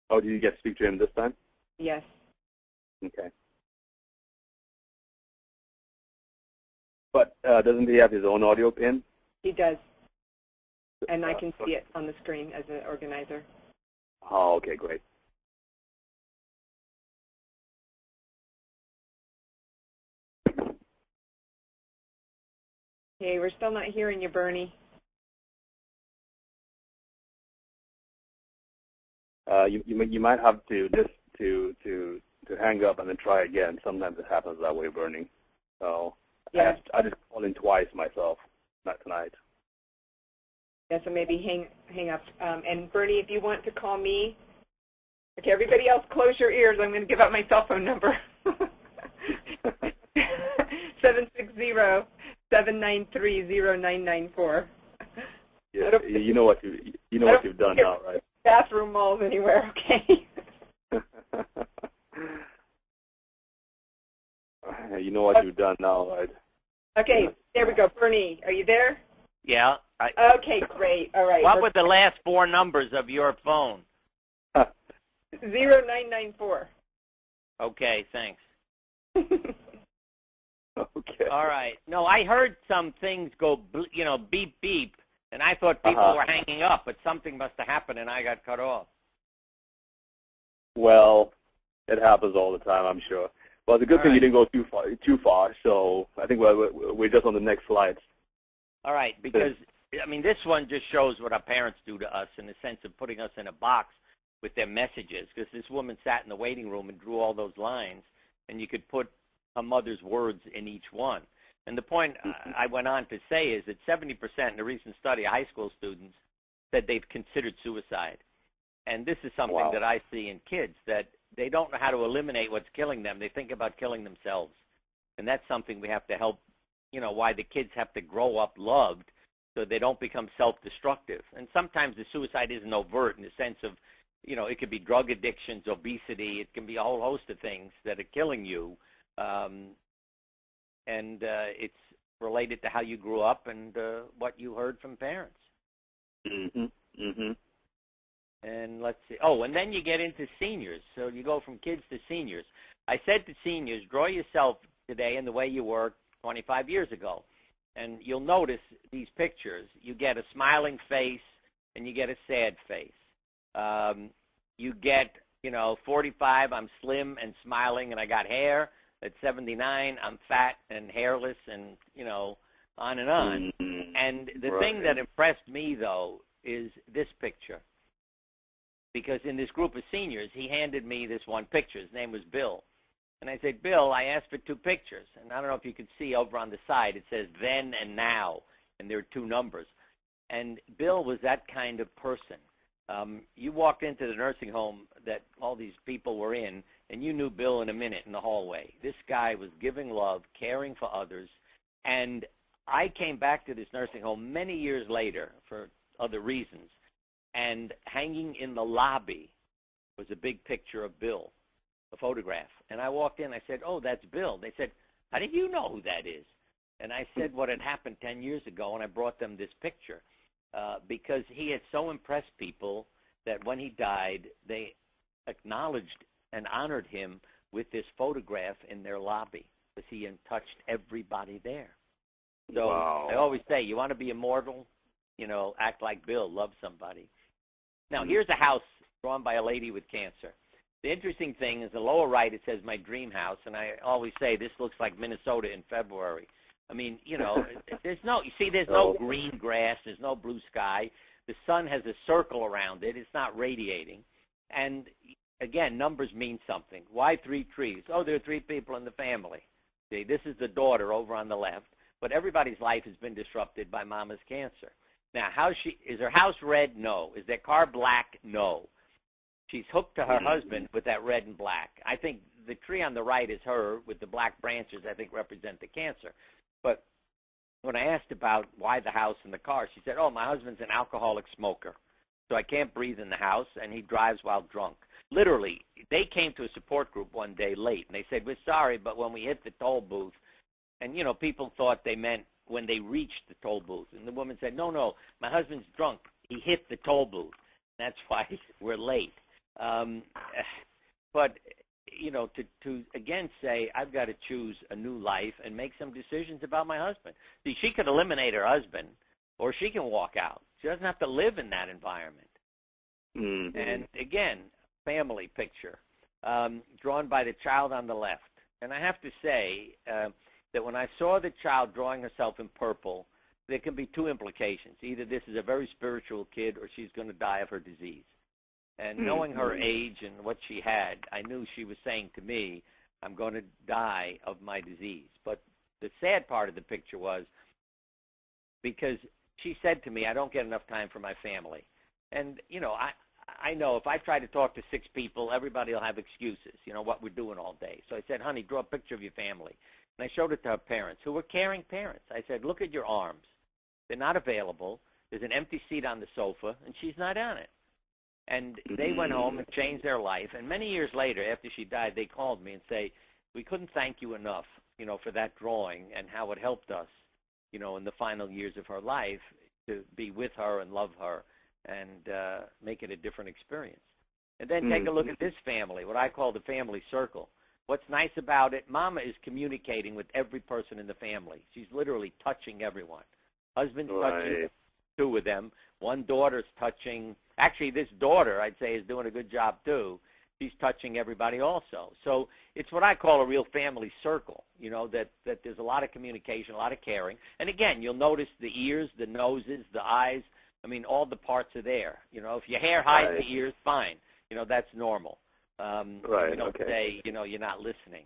Oh, did you get to speak to him this time? Yes. Okay. But doesn't he have his own audio pin? He does. And I can see it on the screen as an organizer. Oh, okay, great. Hey, we're still not hearing you, Bernie. You might have to just to hang up and then try again. Sometimes it happens that way, Bernie. So Yeah. I just called in twice myself, not tonight. Yeah, so maybe hang up. And Bernie, if you want to call me, okay, everybody else close your ears. I'm going to give out my cell phone number. 760-793-0994. Yeah, you know what you've done now, right? Bathroom malls anywhere, okay? You know what you've done now, right? Okay, there we go. Bernie, are you there? Yeah. Okay, great. All right. What were the last four numbers of your phone? 0994. Okay, thanks. Okay. All right. No, I heard some things go, beep, beep, and I thought people were hanging up, but something must have happened, and I got cut off. Well, it happens all the time, I'm sure. Well, it's a good thing right. you didn't go too far. So I think we're just on the next slide. All right, because, I mean, this one just shows what our parents do to us in the sense of putting us in a box with their messages, because this woman sat in the waiting room and drew all those lines, and you could put her mother's words in each one. And the point I went on to say is that 70% in a recent study of high school students said they've considered suicide. And this is something that I see in kids, that they don't know how to eliminate what's killing them. They think about killing themselves. And that's something we have to help, why the kids have to grow up loved so they don't become self-destructive. And sometimes the suicide isn't overt in the sense of, it could be drug addictions, obesity. It can be a whole host of things that are killing you. And it's related to how you grew up and what you heard from parents. Mm-hmm. Mm-hmm. And let's see. Oh, and then you get into seniors. So you go from kids to seniors. I said to seniors, draw yourself today in the way you were 25 years ago. And you'll notice these pictures. You get a smiling face and you get a sad face. You get, 45, I'm slim and smiling and I got hair. At 79, I'm fat and hairless and, on and on. Mm-hmm. And the thing that impressed me, though, is this picture. Because in this group of seniors, he handed me this one picture. His name was Bill. And I said, Bill, I asked for 2 pictures. And I don't know if you can see over on the side, it says then and now. And there are 2 numbers. And Bill was that kind of person. You walked into the nursing home that all these people were in, and you knew Bill in a minute in the hallway. This guy was giving love, caring for others. And I came back to this nursing home many years later for other reasons. And hanging in the lobby was a big picture of Bill, a photograph. And I walked in, I said, oh, that's Bill. They said, how do you know who that is? And I said what had happened 10 years ago, and I brought them this picture because he had so impressed people that when he died, they acknowledged and honored him with this photograph in their lobby because he touched everybody there. So wow. I always say, you want to be immortal, act like Bill, love somebody. Now, here's a house drawn by a lady with cancer. The interesting thing is the lower right, it says my dream house, and I always say this looks like Minnesota in February. I mean, there's no green grass, there's no blue sky. The sun has a circle around it. It's not radiating. And, again, numbers mean something. Why 3 trees? Oh, there are 3 people in the family. See, this is the daughter over on the left. But everybody's life has been disrupted by Mama's cancer. Now, is her house red? No. Is their car black? No. She's hooked to her husband with that red and black. I think the tree on the right is her with the black branches, I think, represent the cancer. But when I asked about why the house and the car, she said, oh, my husband's an alcoholic smoker, so I can't breathe in the house, and he drives while drunk. Literally, they came to a support group one day late, and they said, we're sorry, but when we hit the toll booth, and, people thought they meant when they reached the toll booth. And the woman said, no, my husband's drunk. He hit the toll booth. That's why we're late. But, to again say, I've got to choose a new life and make some decisions about my husband. See, she could eliminate her husband, or she can walk out. She doesn't have to live in that environment. Mm-hmm. And, again, family picture drawn by the child on the left. And I have to say that when I saw the child drawing herself in purple, there can be 2 implications. Either this is a very spiritual kid or she's going to die of her disease. And knowing her age and what she had, I knew she was saying to me, I'm going to die of my disease. But the sad part of the picture was because she said to me, I don't get enough time for my family. And, I know if I try to talk to 6 people, everybody will have excuses, what we're doing all day. So I said, honey, draw a picture of your family. And I showed it to her parents, who were caring parents. I said, look at your arms. They're not available. There's an empty seat on the sofa, and she's not on it. And they went home and changed their life. And many years later, after she died, they called me and say, we couldn't thank you enough, for that drawing and how it helped us, in the final years of her life to be with her and love her and make it a different experience. And then take a look at this family, what I call the family circle. What's nice about it, Mama is communicating with every person in the family. She's literally touching everyone. Husband's touching 2 of them. One daughter's touching. Actually, this daughter, I'd say, is doing a good job, too. She's touching everybody also. So it's what I call a real family circle, that there's a lot of communication, a lot of caring. And, again, you'll notice the ears, the noses, the eyes. I mean, all the parts are there. If your hair hides the ears, fine. That's normal. You don't say, you're not listening.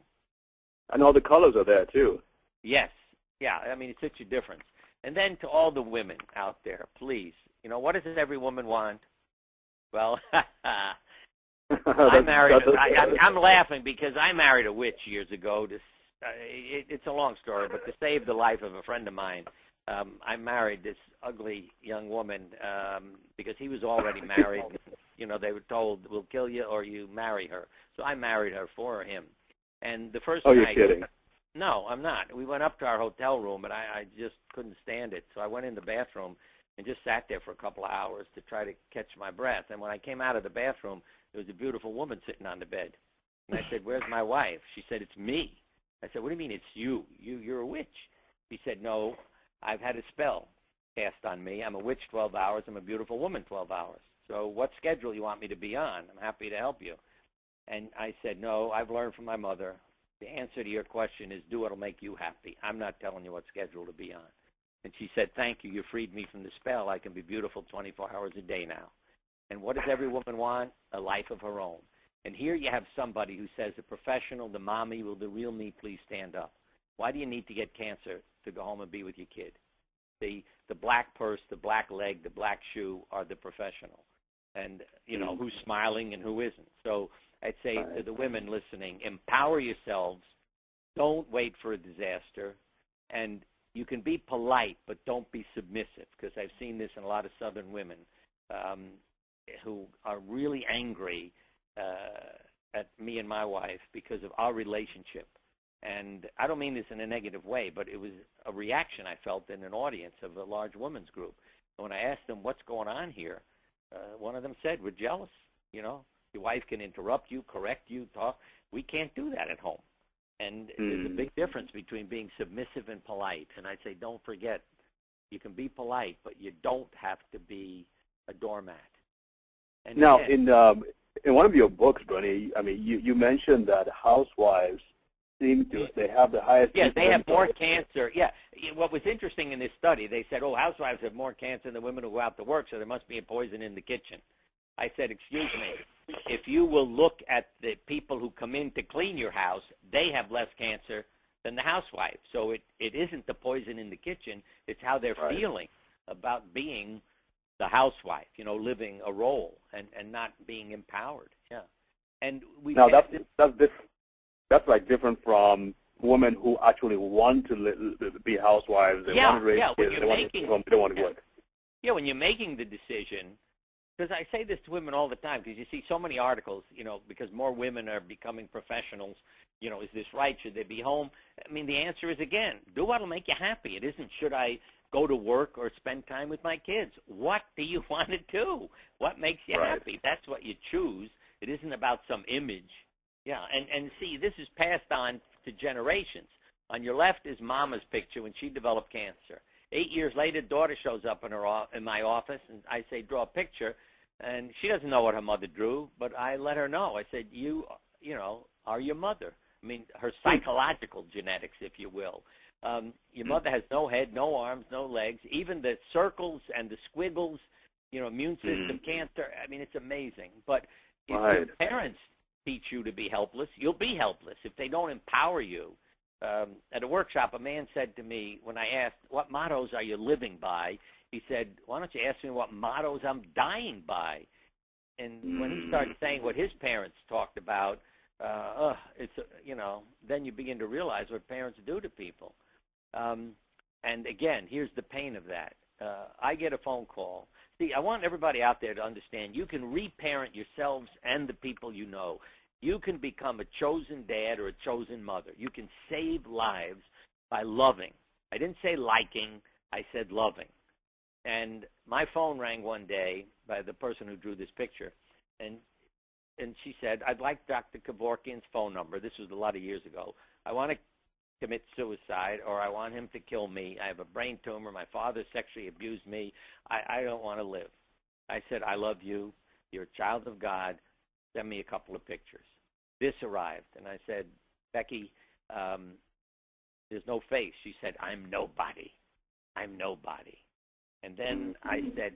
And all the colors are there, too. Yes. Yeah, I mean, it's such a difference. And then to all the women out there, please, what does every woman want? Well, I'm laughing because I married a witch years ago. It's a long story, but to save the life of a friend of mine, I married this ugly young woman because he was already married. They were told, we'll kill you or you marry her. So I married her for him. And the first night, you're kidding. No, I'm not. We went up to our hotel room, and I just couldn't stand it. So I went in the bathroom and just sat there for a couple of hours to try to catch my breath. And when I came out of the bathroom, there was a beautiful woman sitting on the bed. And I said, "Where's my wife?" She said, "It's me." I said, "What do you mean it's you? You're a witch." She said, "No, I've had a spell cast on me. I'm a witch 12 hours. I'm a beautiful woman 12 hours. So what schedule you want me to be on? I'm happy to help you." And I said, "No, I've learned from my mother. The answer to your question is do what'll make you happy. I'm not telling you what schedule to be on." And she said, "Thank you. You freed me from the spell. I can be beautiful 24 hours a day now." And what does every woman want? A life of her own. And here you have somebody who says, "The professional, the mommy, will the real me please stand up?" Why do you need to get cancer to go home and be with your kid? The black purse, the black leg, the black shoe are the professional. And, you know, who's smiling and who isn't. So I'd say to the women listening, empower yourselves. Don't wait for a disaster. And you can be polite, but don't be submissive, because I've seen this in a lot of Southern women who are really angry at me and my wife because of our relationship. And I don't mean this in a negative way, but it was a reaction I felt in an audience of a large women's group. And when I asked them, "What's going on here?" One of them said, "We're jealous. You know, your wife can interrupt you, correct you, talk. We can't do that at home." And there's a big difference between being submissive and polite. And I'd say, don't forget, you can be polite, but you don't have to be a doormat. And now, again, in one of your books, Bernie, I mean, you mentioned that housewives seem to they have the highest. Yeah, they have more cancer. Yeah, what was interesting in this study, they said, "Oh, housewives have more cancer than women who go out to work, so there must be a poison in the kitchen." I said, "Excuse me, if you will look at the people who come in to clean your house, they have less cancer than the housewife. So it isn't the poison in the kitchen; it's how they're feeling about being the housewife, you know, living a role and not being empowered." Yeah, and we now that's like different from women who actually want to be housewives. They want to raise kids. They don't want to work. Yeah, when you're making the decision, because I say this to women all the time, because you see so many articles, you know, because more women are becoming professionals. You know, is this right? Should they be home? I mean, the answer is, again, do what'll make you happy. It isn't, should I go to work or spend time with my kids? What do you want to do? What makes you happy? That's what you choose. It isn't about some image. Yeah, and see, this is passed on to generations. On your left is Mama's picture when she developed cancer. 8 years later, daughter shows up in my office, and I say, "Draw a picture." And she doesn't know what her mother drew, but I let her know. I said, you know, are your mother. I mean, her psychological genetics, if you will. Your mother has no head, no arms, no legs. Even the circles and the squiggles, you know, immune system, cancer. I mean, it's amazing. But if your parents teach you to be helpless, you'll be helpless. If they don't empower you. At a workshop, a man said to me, when I asked, "What mottos are you living by?" he said, "Why don't you ask me what mottos I'm dying by?" And when he started saying what his parents talked about, it's, you know, then you begin to realize what parents do to people. And again, here's the pain of that. I get a phone call. See, I want everybody out there to understand you can reparent yourselves and the people you know. You can become a chosen dad or a chosen mother. You can save lives by loving. I didn't say liking. I said loving. And my phone rang one day by the person who drew this picture, and she said, "I'd like Dr. Kevorkian's phone number." This was a lot of years ago. "I want to commit suicide, or I want him to kill me. I have a brain tumor. My father sexually abused me. I don't want to live." I said, "I love you. You're a child of God. Send me a couple of pictures." This arrived, and I said, "Becky, there's no face." She said, "I'm nobody. I'm nobody." And then I said,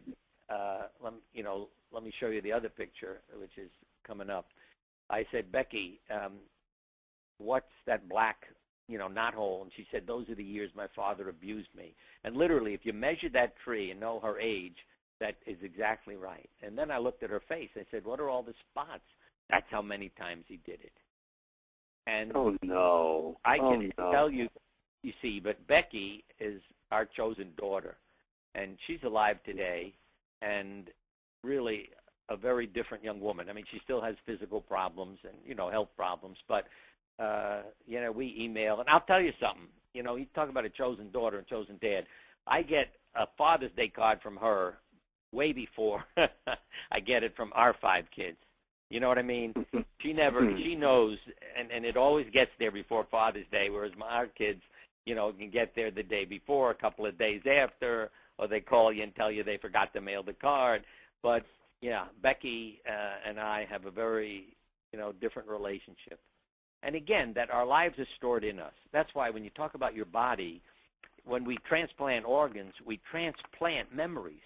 let me show you the other picture, which is coming up. I said, "Becky, what's that black, knothole?" And she said, "Those are the years my father abused me." And literally, if you measure that tree and know her age, that is exactly right. And then I looked at her face. I said, "What are all the spots?" That's how many times he did it. And oh, no. I can tell you, you see, but Becky is our chosen daughter. And she's alive today and really a very different young woman. I mean, she still has physical problems and, health problems, but we email. And I'll tell you something. You talk about a chosen daughter and chosen dad. I get a Father's Day card from her way before I get it from our 5 kids. You know what I mean? She knows, and it always gets there before Father's Day, whereas our kids, can get there the day before, a couple of days after, or they call you and tell you they forgot to mail the card. But, yeah, Becky and I have a very, different relationship. And, again, that our lives are stored in us. That's why when you talk about your body, when we transplant organs, we transplant memories,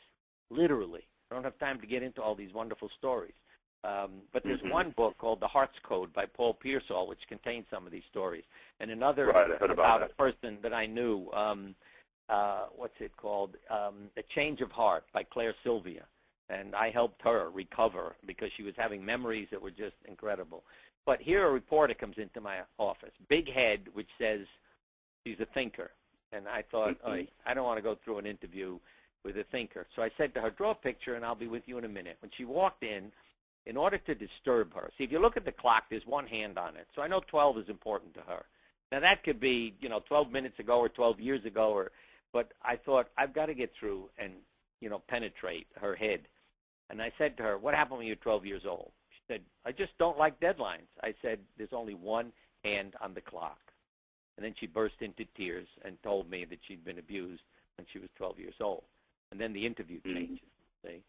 literally. I don't have time to get into all these wonderful stories. But there's one book called The Heart's Code by Paul Pearsall, which contains some of these stories. And another about a person that I knew, what's it called? A Change of Heart by Claire Sylvia. And I helped her recover because she was having memories that were just incredible. But here a reporter comes into my office, big head, which says she's a thinker. And I thought, I don't want to go through an interview with a thinker. So I said to her, draw a picture and I'll be with you in a minute. When she walked in order to disturb her, see, if you look at the clock, there's one hand on it. So I know 12 is important to her. Now that could be, 12 minutes ago or 12 years ago, but I thought I've got to get through and, penetrate her head. And I said to her, what happened when you were 12 years old? She said, I just don't like deadlines. I said, there's only one hand on the clock. And then she burst into tears and told me that she'd been abused when she was 12 years old. And then the interview changes, see?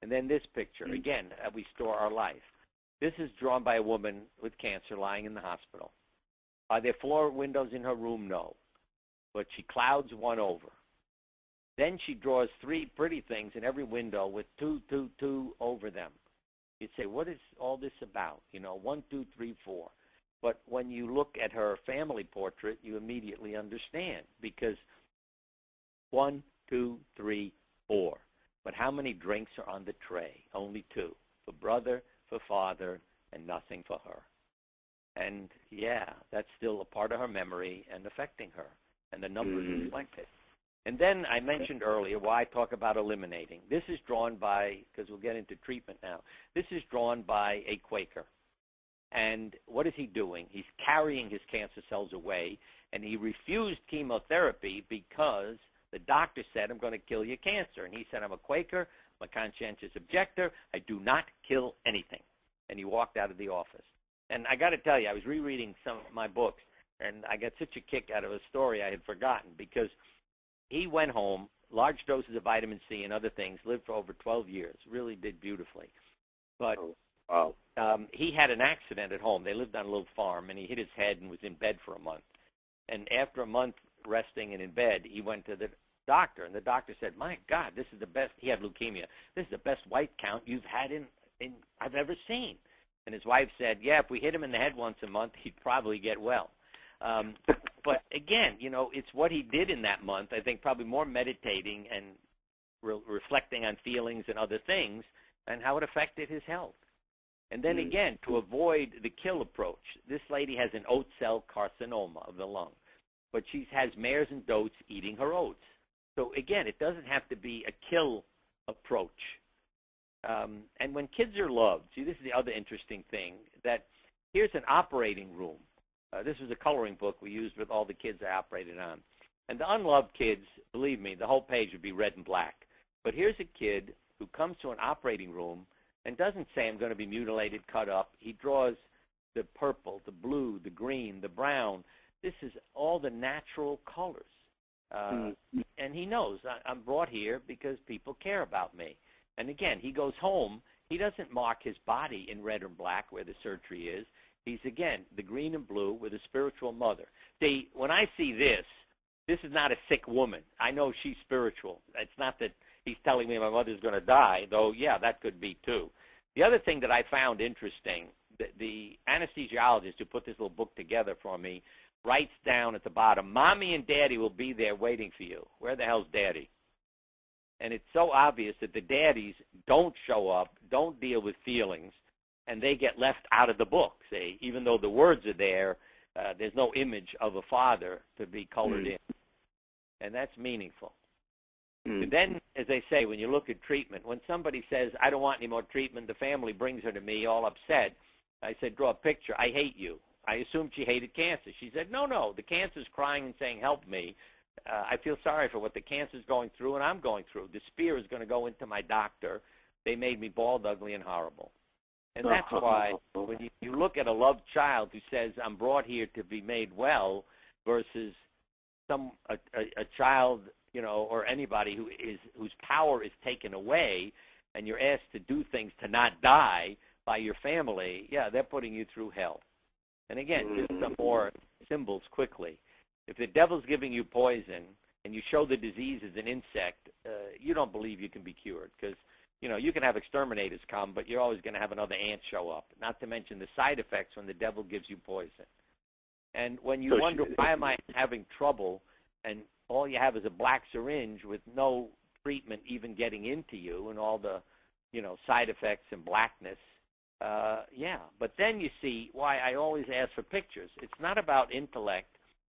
And then this picture, again, we store our life. This is drawn by a woman with cancer lying in the hospital. Are there floor windows in her room? No. But she clouds one over. Then she draws 3 pretty things in every window with 2, 2, 2 over them. You'd say, what is all this about? 1, 2, 3, 4. But when you look at her family portrait, you immediately understand because 1, 2, 3, 4. But how many drinks are on the tray? Only 2. For brother, for father, and nothing for her. And, yeah, that's still a part of her memory and affecting her. And the numbers reflect it. And then I mentioned earlier why I talk about eliminating. This is drawn by, because we'll get into treatment now, this is drawn by a Quaker. And what is he doing? He's carrying his cancer cells away, and he refused chemotherapy because the doctor said, I'm going to kill your cancer. And he said, I'm a Quaker, I'm a conscientious objector, I do not kill anything. And he walked out of the office. And I got to tell you, I was rereading some of my books, and I got such a kick out of a story I had forgotten because he went home, large doses of vitamin C and other things, lived for over 12 years, really did beautifully. But he had an accident at home. They lived on a little farm, and he hit his head and was in bed for a month. And after a month resting and in bed, he went to the doctor, and the doctor said, my God, this is the best, he had leukemia, this is the best white count you've had in I've ever seen. And his wife said, yeah, if we hit him in the head once a month, he'd probably get well. But again, it's what he did in that month, I think probably more meditating and reflecting on feelings and other things and how it affected his health. And then again, to avoid the kill approach, this lady has an oat cell carcinoma of the lung, but she has mares and goats eating her oats. So again, it doesn't have to be a kill approach. And when kids are loved, see, this is the other interesting thing, that here's an operating room. This was a coloring book we used with all the kids I operated on. And the unloved kids, believe me, the whole page would be red and black. But here's a kid who comes to an operating room and doesn't say, I'm going to be mutilated, cut up. He draws the purple, the blue, the green, the brown. This is all the natural colors. And he knows, I'm brought here because people care about me. And again, he goes home. He doesn't mark his body in red or black where the surgery is. He's, again, the green and blue with a spiritual mother. See, when I see this is not a sick woman. I know she's spiritual. It's not that he's telling me my mother's going to die, though, yeah, that could be too. The other thing that I found interesting, the anesthesiologist who put this little book together for me writes down at the bottom, Mommy and Daddy will be there waiting for you. Where the hell's Daddy? And it's so obvious that the daddies don't show up, don't deal with feelings, and they get left out of the book, see? Even though the words are there, there's no image of a father to be colored in. And that's meaningful. And then, as I say, when you look at treatment, when somebody says, I don't want any more treatment, the family brings her to me all upset. I said, draw a picture. I hate you. I assumed she hated cancer. She said, no, the cancer's crying and saying, help me. I feel sorry for what the cancer's going through and I'm going through. The spear is going to go into my doctor. They made me bald, ugly, and horrible. And that's why when you look at a loved child who says, I'm brought here to be made well, versus a child, or anybody whose power is taken away, and you're asked to do things to not die by your family, they're putting you through hell. And again, just some more symbols quickly. If the devil's giving you poison and you show the disease as an insect, you don't believe you can be cured, because you can have exterminators come, but you're always going to have another ant show up, not to mention the side effects when the devil gives you poison. And when you wonder, why am I having trouble, and all you have is a black syringe with no treatment even getting into you and all the, side effects and blackness, But then you see why I always ask for pictures. It's not about intellect.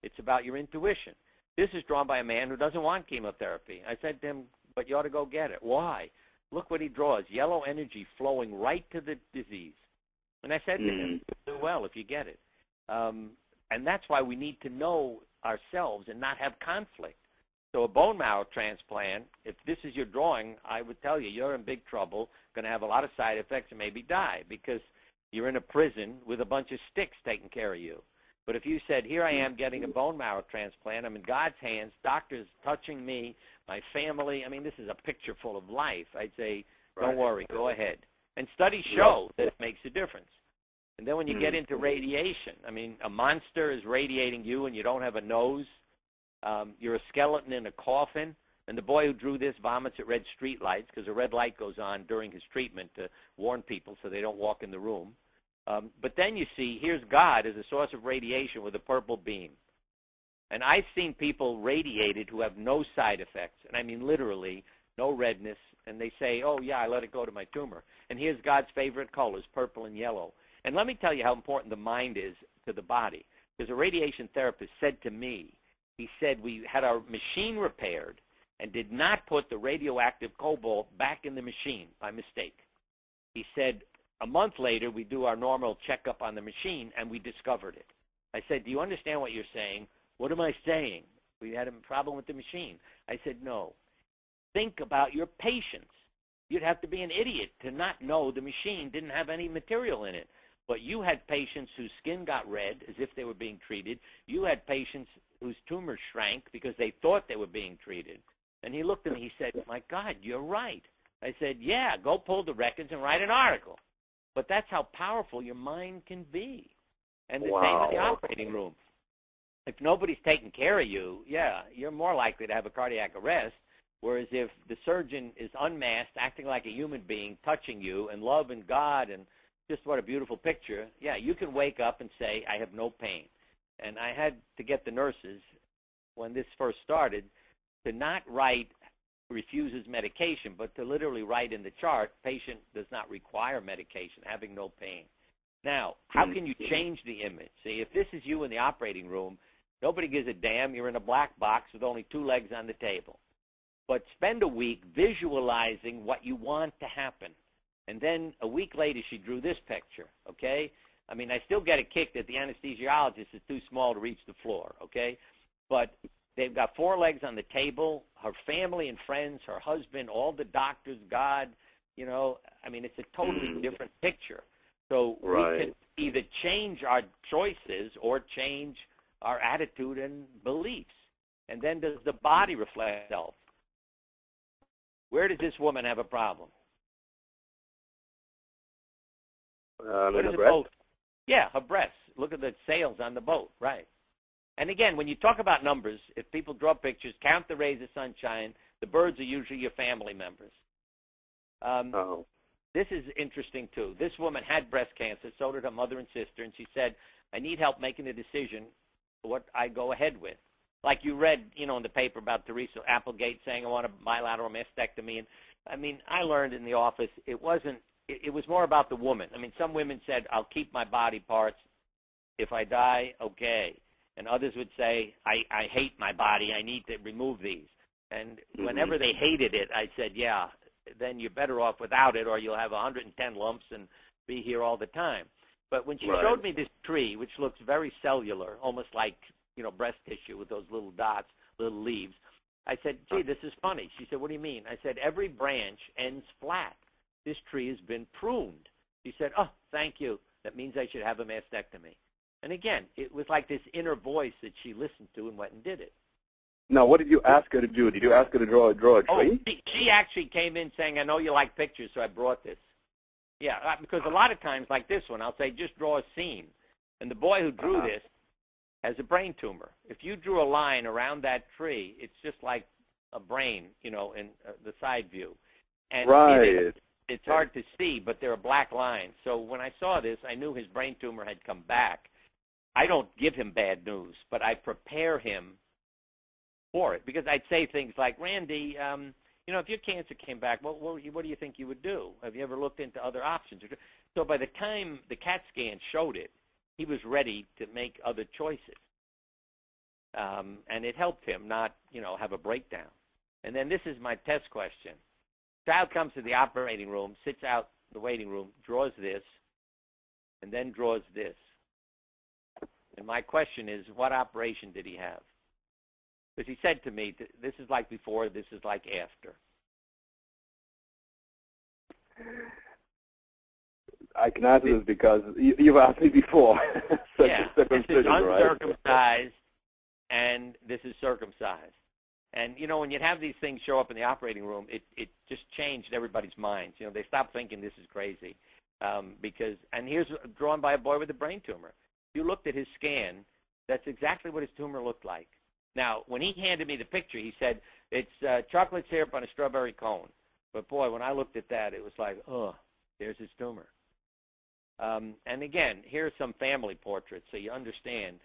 It's about your intuition. This is drawn by a man who doesn't want chemotherapy. I said to him, but you ought to go get it. Why? Look what he draws, yellow energy flowing right to the disease. And I said to him, do well if you get it. And that's why we need to know ourselves and not have conflict. So a bone marrow transplant, if this is your drawing, I would tell you, you're in big trouble, going to have a lot of side effects and maybe die, because you're in a prison with a bunch of sticks taking care of you. But if you said, here I am getting a bone marrow transplant, I'm in God's hands, doctors touching me, my family, I mean, this is a picture full of life, I'd say, don't worry, go ahead. And studies show that it makes a difference. And then when you get into radiation, I mean, a monster is radiating you and you don't have a nose. You're a skeleton in a coffin. And the boy who drew this vomits at red street lights because a red light goes on during his treatment to warn people so they don't walk in the room. But then you see, here's God as a source of radiation with a purple beam. And I've seen people radiated who have no side effects, and I mean literally no redness, and they say, oh, yeah, I let it go to my tumor. And here's God's favorite colors, purple and yellow. And let me tell you how important the mind is to the body. Because a radiation therapist said to me, he said we had our machine repaired and did not put the radioactive cobalt back in the machine by mistake. He said, a month later, we do our normal checkup on the machine, and we discovered it. I said, do you understand what you're saying? What am I saying? We had a problem with the machine. I said, no. Think about your patients. You'd have to be an idiot to not know the machine didn't have any material in it. But you had patients whose skin got red as if they were being treated. You had patients whose tumors shrank because they thought they were being treated. And he looked at me, he said, my God, you're right. I said, yeah, go pull the records and write an article. But that's how powerful your mind can be. And the same in the operating room. If nobody's taking care of you, you're more likely to have a cardiac arrest. Whereas if the surgeon is unmasked, acting like a human being, touching you, and love and God, and just what a beautiful picture, you can wake up and say, I have no pain. And I had to get the nurses, when this first started, to not write refuses medication, but to literally write in the chart, patient does not require medication, having no pain. Now, how can you change the image? See, if this is you in the operating room, nobody gives a damn. You're in a black box with only 2 legs on the table. But spend a week visualizing what you want to happen. And then a week later, she drew this picture, okay? I mean, I still get a kick that the anesthesiologist is too small to reach the floor, okay? But they've got 4 legs on the table, her family and friends, her husband, all the doctors, God, I mean, it's a totally different picture. So we can either change our choices or change our attitude and beliefs. And then does the body reflect itself? Where does this woman have a problem? In her breast? Yeah, her breasts. Look at the sails on the boat, right. And again, when you talk about numbers, if people draw pictures, count the rays of sunshine, the birds are usually your family members. This is interesting, too. This woman had breast cancer, so did her mother and sister, and she said, I need help making a decision what I go ahead with. Like you read, in the paper about Teresa Applegate saying, I want a bilateral mastectomy. And I mean, I learned in the office it was more about the woman. I mean, some women said, I'll keep my body parts. If I die, okay. And others would say, I hate my body. I need to remove these. And whenever they hated it, I said, then you're better off without it, or you'll have 110 lumps and be here all the time. But when she Right. showed me this tree, which looks very cellular, almost like, breast tissue with those little dots, little leaves, I said, gee, this is funny. She said, what do you mean? I said, every branch ends flat. This tree has been pruned. She said, oh, thank you. That means I should have a mastectomy. And again, it was like this inner voice that she listened to and went and did it. Now, what did you ask her to do? Did you ask her to draw a tree? Oh, she actually came in saying, I know you like pictures, so I brought this. Yeah, because a lot of times, like this one, I'll say, just draw a scene. And the boy who drew this has a brain tumor. If you drew a line around that tree, it's just like a brain, in the side view. And right. It's hard to see, but there are black lines. So when I saw this, I knew his brain tumor had come back. I don't give him bad news, but I prepare him for it, because I'd say things like, Randy, if your cancer came back, what do you think you would do? Have you ever looked into other options? So by the time the CAT scan showed it, he was ready to make other choices. And it helped him not, have a breakdown. And then this is my test question. Child comes to the operating room, sits out the waiting room, draws this, and then draws this. And my question is, what operation did he have? Because he said to me, this is like before, this is like after. I can answer this because you've asked me before. Yeah, this is uncircumcised, right? and this is circumcised. And, when you have these things show up in the operating room, it just changed everybody's minds. They stopped thinking this is crazy. And here's drawn by a boy with a brain tumor. If you looked at his scan, that's exactly what his tumor looked like. Now, when he handed me the picture, he said, it's chocolate syrup on a strawberry cone. But, boy, when I looked at that, it was like, oh, there's his tumor. And, again, here's some family portraits so you understand.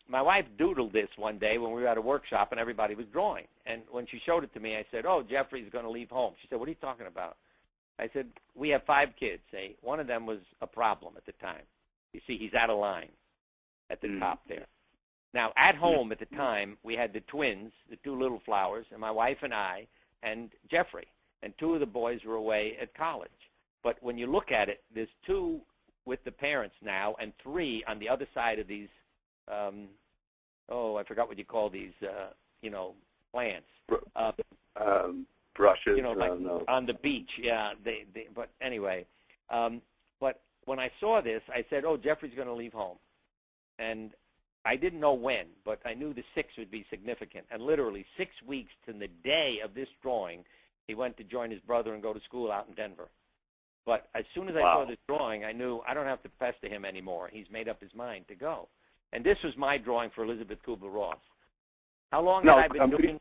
My wife doodled this one day when we were at a workshop and everybody was drawing. And when she showed it to me, I said, oh, Jeffrey's going to leave home. She said, what are you talking about? I said, we have 5 kids. One of them was a problem at the time. You see, he's out of line at the top there. Now, at home at the time, we had the twins, the 2 little flowers, and my wife and I, and Jeffrey. And 2 of the boys were away at college. But when you look at it, there's 2 with the parents now and 3 on the other side of these, I forgot what you call these, plants. Brushes. Like no. on the beach, yeah. But anyway, but when I saw this, I said, oh, Jeffrey's going to leave home. And I didn't know when, but I knew the 6 would be significant. And literally 6 weeks to the day of this drawing, he went to join his brother and go to school out in Denver. But as soon as I saw this drawing, I knew I don't have to pester him anymore. He's made up his mind to go. And this was my drawing for Elizabeth Kubler-Ross. How long have I been doing?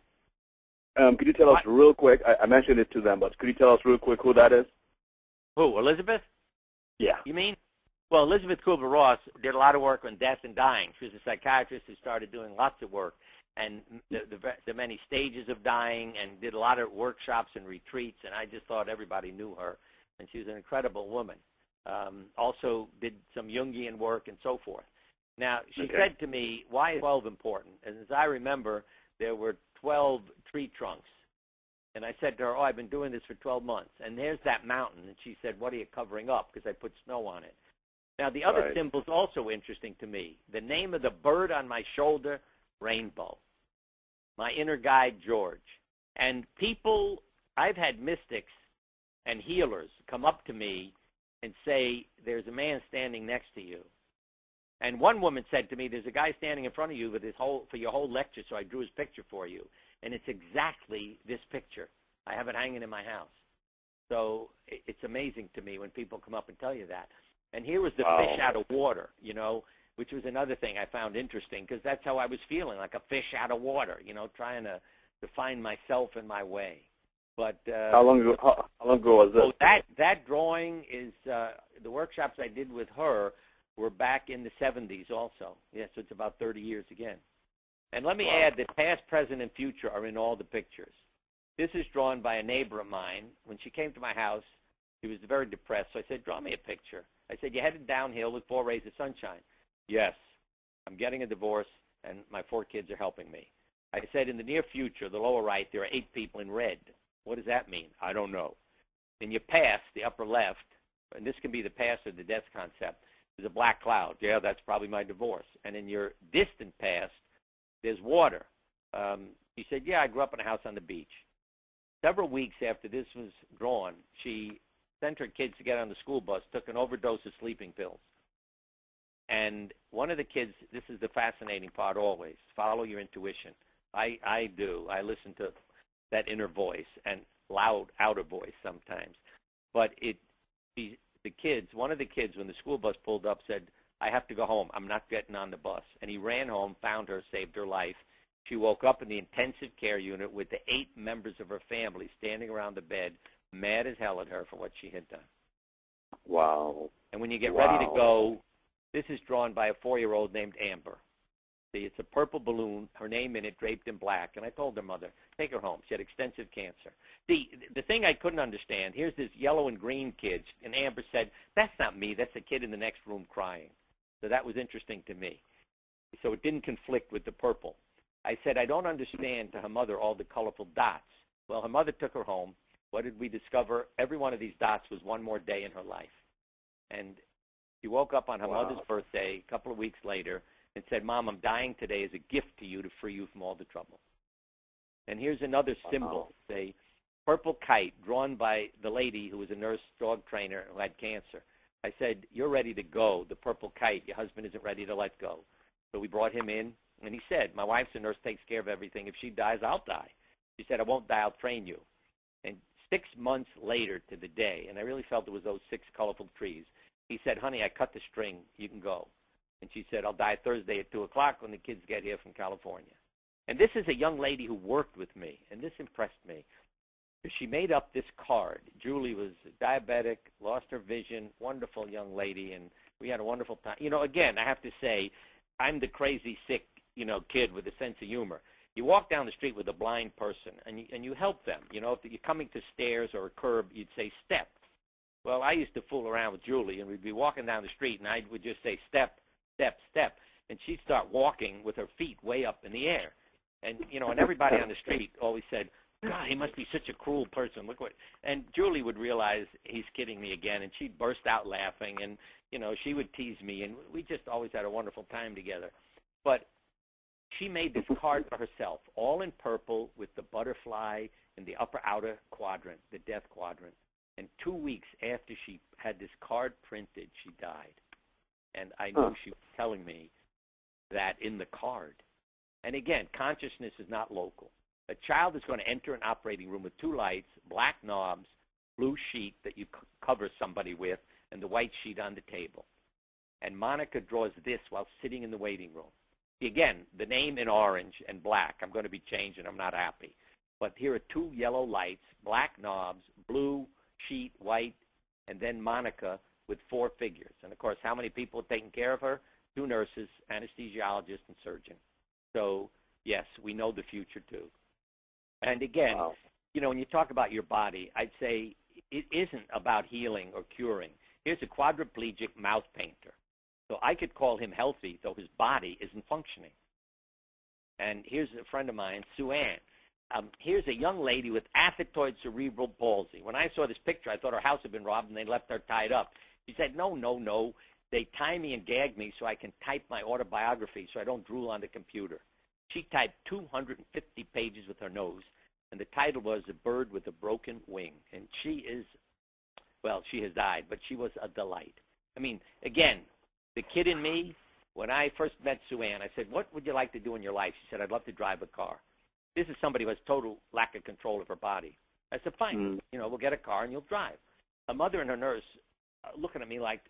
Could you tell us real quick, I mentioned it to them, but could you tell us real quick who that is? Who, Elizabeth? Yeah. You mean? Well, Elizabeth Kubler-Ross did a lot of work on death and dying. She was a psychiatrist who started doing lots of work and the many stages of dying, and did a lot of workshops and retreats, and I just thought everybody knew her. And she was an incredible woman. Also did some Jungian work and so forth. Now, she said to me, why is 12 important? And as I remember, there were 12 tree trunks. And I said to her, oh, I've been doing this for 12 months. And there's that mountain. And she said, what are you covering up? Because I put snow on it. Now, the other symbol's also interesting to me. The name of the bird on my shoulder, rainbow. My inner guide, George. And people, I've had mystics and healers come up to me and say, there's a man standing next to you. And one woman said to me, there's a guy standing in front of you for your whole lecture, so I drew his picture for you. And it's exactly this picture. I have it hanging in my house. So it's amazing to me when people come up and tell you that. And here was the fish out of water, which was another thing I found interesting, because that's how I was feeling, like a fish out of water, trying to find myself and my way. But how long ago was this? Oh, that drawing is the workshops I did with her were back in the 70s also. Yes, so it's about 30 years again. And let me add that past, present, and future are in all the pictures. This is drawn by a neighbor of mine. When she came to my house, she was very depressed, so I said, draw me a picture. I said, you headed downhill with 4 rays of sunshine. Yes, I'm getting a divorce, and my 4 kids are helping me. I said, in the near future, the lower right, there are 8 people in red. What does that mean? I don't know. In your past, the upper left, and this can be the past or the death concept, there's a black cloud. Yeah, that's probably my divorce. And in your distant past, there's water. She said, yeah, I grew up in a house on the beach. Several weeks after this was drawn, she sent her kids to get on the school bus, took an overdose of sleeping pills. And one of the kids, this is the fascinating part always, follow your intuition. I do. I listen to that inner voice and loud outer voice sometimes. But one of the kids, when the school bus pulled up, said, I have to go home. I'm not getting on the bus. And he ran home, found her, saved her life. She woke up in the intensive care unit with the 8 members of her family standing around the bed, mad as hell at her for what she had done. Wow. And when you get ready to go, this is drawn by a 4-year-old named Amber. See, it's a purple balloon, her name in it, draped in black. And I told her mother, take her home. She had extensive cancer. See, the thing I couldn't understand, here's this yellow and green kid, and Amber said, that's not me. That's the kid in the next room crying. So that was interesting to me. So it didn't conflict with the purple. I said, I don't understand to her mother all the colorful dots. Well, her mother took her home. What did we discover? Every one of these dots was one more day in her life. And she woke up on her mother's birthday a couple of weeks later and said, Mom, I'm dying today as a gift to you to free you from all the trouble. And here's another symbol, a purple kite drawn by the lady who was a nurse dog trainer who had cancer. I said, you're ready to go, the purple kite. Your husband isn't ready to let go. So we brought him in, and he said, my wife's a nurse, takes care of everything. If she dies, I'll die. She said, I won't die, I'll train you. And 6 months later to the day, and I really felt it was those 6 colorful trees, he said, honey, I cut the string. You can go. And she said, I'll die Thursday at 2 o'clock when the kids get here from California. And this is a young lady who worked with me, and this impressed me. She made up this card. Julie was diabetic, lost her vision, wonderful young lady, and we had a wonderful time. You know, again, I have to say, I'm the crazy, sick, kid with a sense of humor. You walk down the street with a blind person, and you help them. You know, if you're coming to stairs or a curb, you'd say, step. Well, I used to fool around with Julie, and we'd be walking down the street, and I would just say, step, step, step. And she'd start walking with her feet way up in the air. And, and everybody on the street always said, God, he must be such a cruel person. Look what. And Julie would realize he's kidding me again, and she'd burst out laughing, and, she would tease me, and we just always had a wonderful time together. But she made this card for herself, all in purple with the butterfly in the upper outer quadrant, the death quadrant. And 2 weeks after she had this card printed, she died. And I knew she was telling me that in the card. And again, consciousness is not local. A child is going to enter an operating room with 2 lights, black knobs, blue sheet that you cover somebody with, and the white sheet on the table. And Monica draws this while sitting in the waiting room. Again, the name in orange and black. I'm going to be changing. I'm not happy. But here are 2 yellow lights, black knobs, blue sheet, white, and then Monica with 4 figures. And, of course, how many people are taking care of her? 2 nurses, anesthesiologist, and surgeon. So, yes, we know the future, too. And, again, when you talk about your body, I'd say it isn't about healing or curing. Here's a quadriplegic mouth painter. So I could call him healthy, though his body isn't functioning. And here's a friend of mine, Sue Ann. Here's a young lady with athetoid cerebral palsy. When I saw this picture, I thought her house had been robbed and they left her tied up. She said, no. They tie me and gag me so I can type my autobiography so I don't drool on the computer. She typed 250 pages with her nose, and the title was A Bird with a Broken Wing. And she has died, but she was a delight. I mean, again, the kid in me, when I first met Sue Ann, I said, what would you like to do in your life? She said, I'd love to drive a car. This is somebody who has total lack of control of her body. I said, fine, we'll get a car and you'll drive. Her mother and her nurse looking at me like,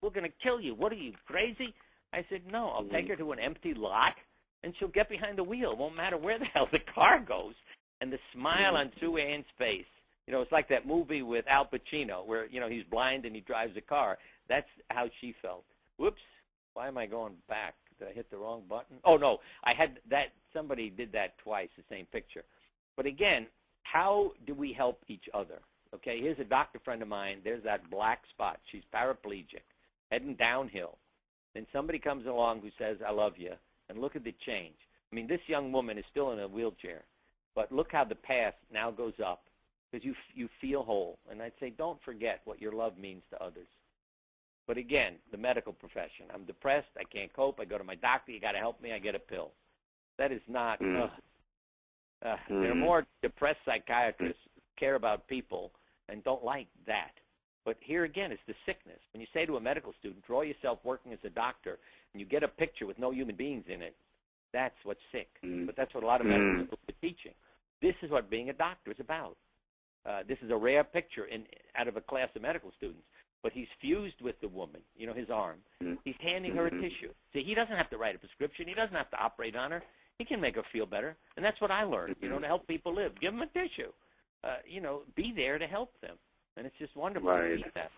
we're going to kill you. What are you, crazy? I said, no, I'll take her to an empty lot and she'll get behind the wheel. It won't matter where the hell the car goes. And the smile on Sue Ann's face, it's like that movie with Al Pacino where, he's blind and he drives a car. That's how she felt. Whoops, why am I going back? Did I hit the wrong button? Oh, no, I had that. Somebody did that twice, the same picture. But again, how do we help each other? Okay, here's a doctor friend of mine. There's that black spot. She's paraplegic, heading downhill. Then somebody comes along who says, I love you, and look at the change. I mean, this young woman is still in a wheelchair, but look how the path now goes up, because you feel whole. And I'd say don't forget what your love means to others. But again, the medical profession. I'm depressed. I can't cope. I go to my doctor. You got to help me. I get a pill. That is not. There are more depressed psychiatrists who care about people and don't like that. But here again, it's the sickness. When you say to a medical student, draw yourself working as a doctor, and you get a picture with no human beings in it, that's what's sick. But that's what a lot of medical schools are teaching. This is what being a doctor is about. This is a rare picture out of a class of medical students. But he's fused with the woman, his arm. He's handing her a tissue. See, he doesn't have to write a prescription. He doesn't have to operate on her. He can make her feel better. And that's what I learned, to help people live. Give them a tissue. Be there to help them. And it's just wonderful to see that.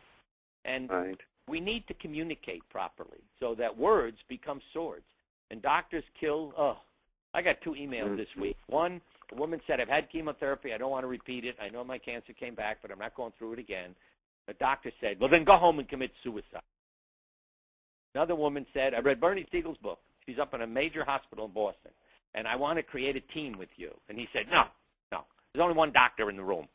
And we need to communicate properly so that words become swords. And doctors kill, I got 2 emails this week. One, a woman said, I've had chemotherapy. I don't want to repeat it. I know my cancer came back, but I'm not going through it again. The doctor said, well, then go home and commit suicide. Another woman said, I read Bernie Siegel's book. She's up in a major hospital in Boston, and I want to create a team with you. And he said, no. There's only one doctor in the room.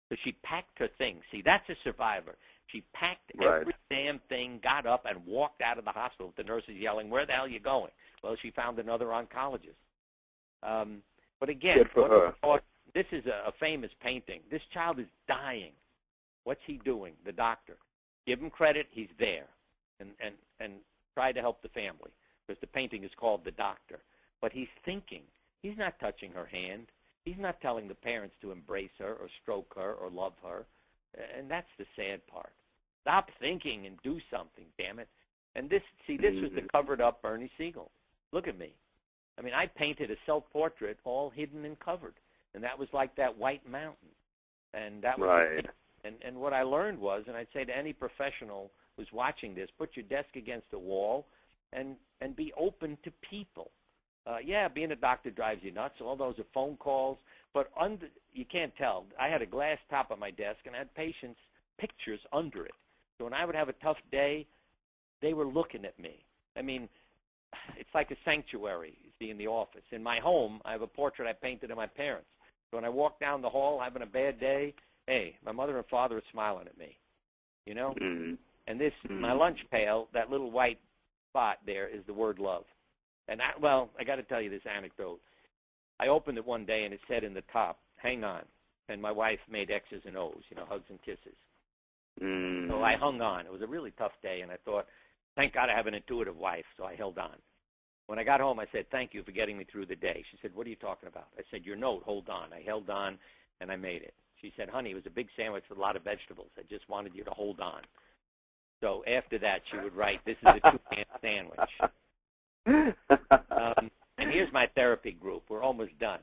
So she packed her things. See, that's a survivor. She packed every damn thing, got up, and walked out of the hospital with the nurses yelling, where the hell are you going? Well, she found another oncologist. But again, this is a famous painting. This child is dying. What's he doing, the doctor? Give him credit. He's there. And try to help the family, because the painting is called The Doctor. But he's thinking. He's not touching her hand. He's not telling the parents to embrace her or stroke her or love her. And that's the sad part. Stop thinking and do something, damn it. And this was the covered up Bernie Siegel. Look at me. I mean, I painted a self-portrait all hidden and covered. And that was like that white mountain. And that was and what I learned was, and I'd say to any professional who's watching this, put your desk against a wall and be open to people. Being a doctor drives you nuts. All those are phone calls. But you can't tell. I had a glass top on my desk, and I had patients' pictures under it. So when I would have a tough day, they were looking at me. I mean, it's like a sanctuary, you see, in the office. In my home, I have a portrait I painted of my parents. So when I walk down the hall having a bad day, hey, my mother and father are smiling at me, And this, my lunch pail, that little white spot there is the word love. And I got to tell you this anecdote. I opened it one day, and it said in the top, hang on. And my wife made X's and O's, hugs and kisses. So I hung on. It was a really tough day, and I thought, thank God I have an intuitive wife, so I held on. When I got home, I said, thank you for getting me through the day. She said, what are you talking about? I said, your note, hold on. I held on, and I made it. She said, honey, it was a big sandwich with a lot of vegetables. I just wanted you to hold on. So after that, she would write, this is a 2-pan sandwich. And here's my therapy group. We're almost done.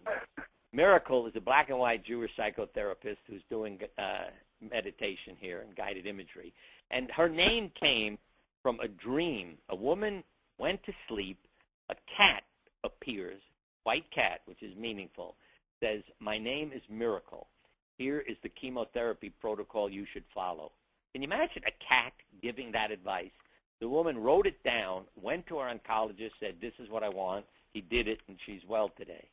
Miracle is a black and white Jewish psychotherapist who's doing meditation here and guided imagery. And her name came from a dream. A woman went to sleep. A cat appears, white cat, which is meaningful, says, my name is Miracle. Here is the chemotherapy protocol you should follow. Can you imagine a cat giving that advice? The woman wrote it down, went to her oncologist, said, this is what I want. He did it, and she's well today.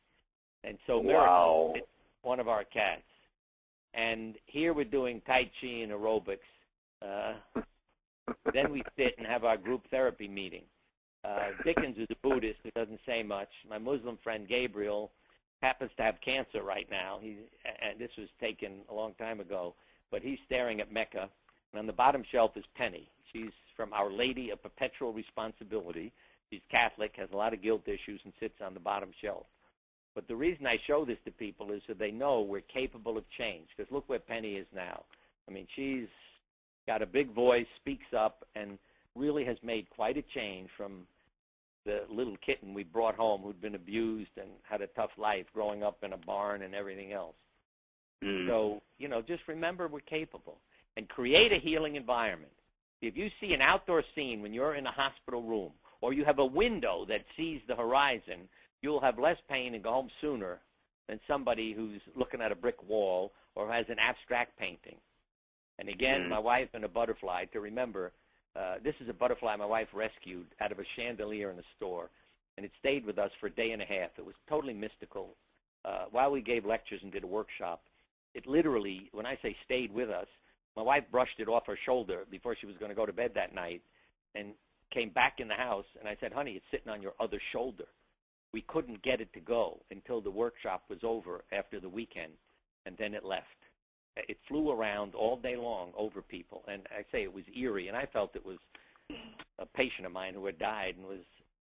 And so Miracle is one of our cats. And here we're doing Tai Chi and aerobics. Then we sit and have our group therapy meeting. Dickens is a Buddhist who doesn't say much. My Muslim friend Gabriel happens to have cancer right now. And this was taken a long time ago. But he's staring at Mecca. And on the bottom shelf is Penny. She's from Our Lady of Perpetual Responsibility. She's Catholic, has a lot of guilt issues, and sits on the bottom shelf. But the reason I show this to people is so they know we're capable of change. Because look where Penny is now. I mean, she's got a big voice, speaks up, and really has made quite a change from the little kitten we brought home who'd been abused and had a tough life growing up in a barn and everything else. So, just remember we're capable. And create a healing environment. If you see an outdoor scene when you're in a hospital room, or you have a window that sees the horizon, you'll have less pain and go home sooner than somebody who's looking at a brick wall or has an abstract painting. And again, my wife and a butterfly, to remember, this is a butterfly my wife rescued out of a chandelier in a store, and it stayed with us for a day and a half. It was totally mystical. While we gave lectures and did a workshop, it literally, when I say stayed with us, my wife brushed it off her shoulder before she was going to go to bed that night and came back in the house, and I said, honey, it's sitting on your other shoulder. We couldn't get it to go until the workshop was over after the weekend, and then it left. It flew around all day long over people, and I say it was eerie, and I felt it was a patient of mine who had died and was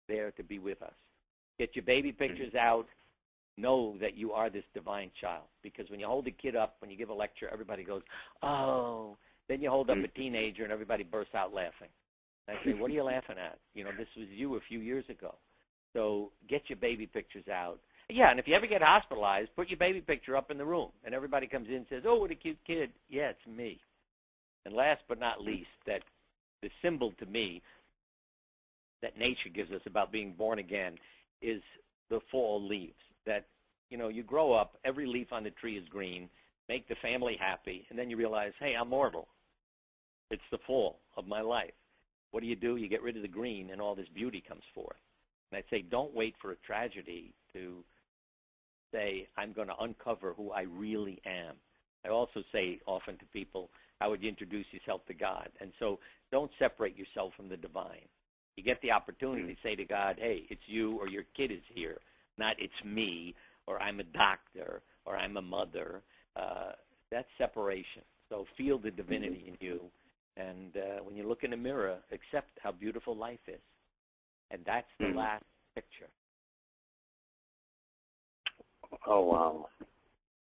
there to be with us. Get your baby pictures out. Know that you are this divine child, because when you hold a kid up, when you give a lecture, everybody goes, oh. Then you hold up a teenager, and everybody bursts out laughing. And I say, what are you laughing at? You know, this was you a few years ago. So get your baby pictures out. Yeah, and if you ever get hospitalized, put your baby picture up in the room, and everybody comes in and says, oh, what a cute kid. Yeah, it's me. And last but not least, that the symbol to me that nature gives us about being born again is the fall leaves. That, you know, you grow up, every leaf on the tree is green, make the family happy, and then you realize, hey, I'm mortal. It's the fall of my life. What do? You get rid of the green, and all this beauty comes forth. And I'd say, don't wait for a tragedy to say, I'm going to uncover who I really am. I also say often to people, how would you introduce yourself to God? And so don't separate yourself from the divine. You get the opportunity to say to God, hey, it's you or your kid is here, not it's me, or I'm a doctor, or I'm a mother. That's separation. So feel the divinity in you. And when you look in the mirror, accept how beautiful life is. And that's the last picture. Oh, wow.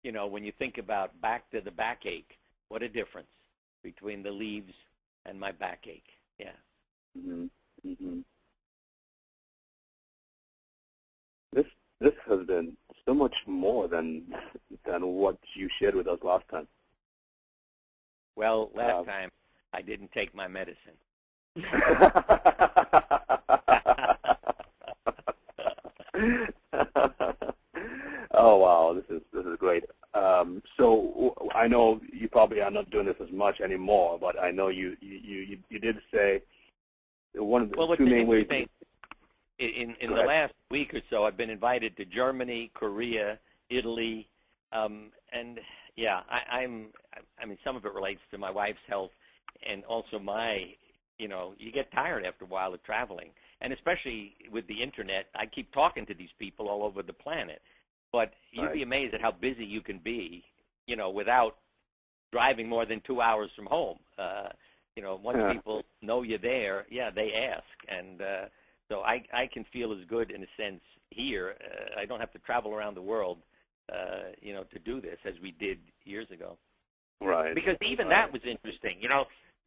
You know, when you think about back to the backache, what a difference between the leaves and my backache. Yeah. Mm-hmm. Mm-hmm. This has been so much more than what you shared with us last time. Well, last time I didn't take my medicine. Oh wow, this is great. So I know you probably are not doing this as much anymore, but I know you did say one of the two main ways. In the last week or so, I've been invited to Germany, Korea, Italy, and yeah, I mean, some of it relates to my wife's health, and also you get tired after a while of traveling, and especially with the internet, I keep talking to these people all over the planet. But you'd be amazed at how busy you can be, without driving more than 2 hours from home. Once people know you're there, they ask, and so I can feel as good in a sense here. I don't have to travel around the world, to do this as we did years ago. Right. Because even that was interesting.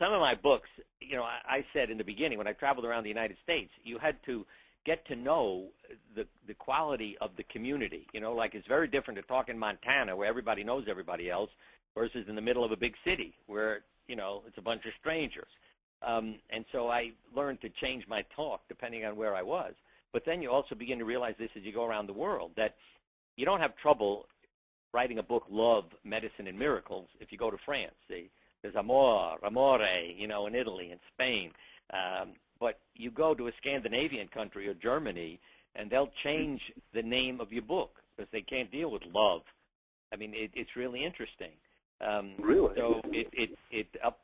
Some of my books, I said in the beginning when I traveled around the United States, you had to get to know the quality of the community. Like it's very different to talk in Montana where everybody knows everybody else versus in the middle of a big city where, it's a bunch of strangers. And so I learned to change my talk depending on where I was. But then you also begin to realize this as you go around the world, that you don't have trouble writing a book, Love, Medicine, and Miracles, if you go to France. There's amore, in Italy and Spain. But you go to a Scandinavian country or Germany, and they'll change the name of your book because they can't deal with love. I mean, it's really interesting. Really? So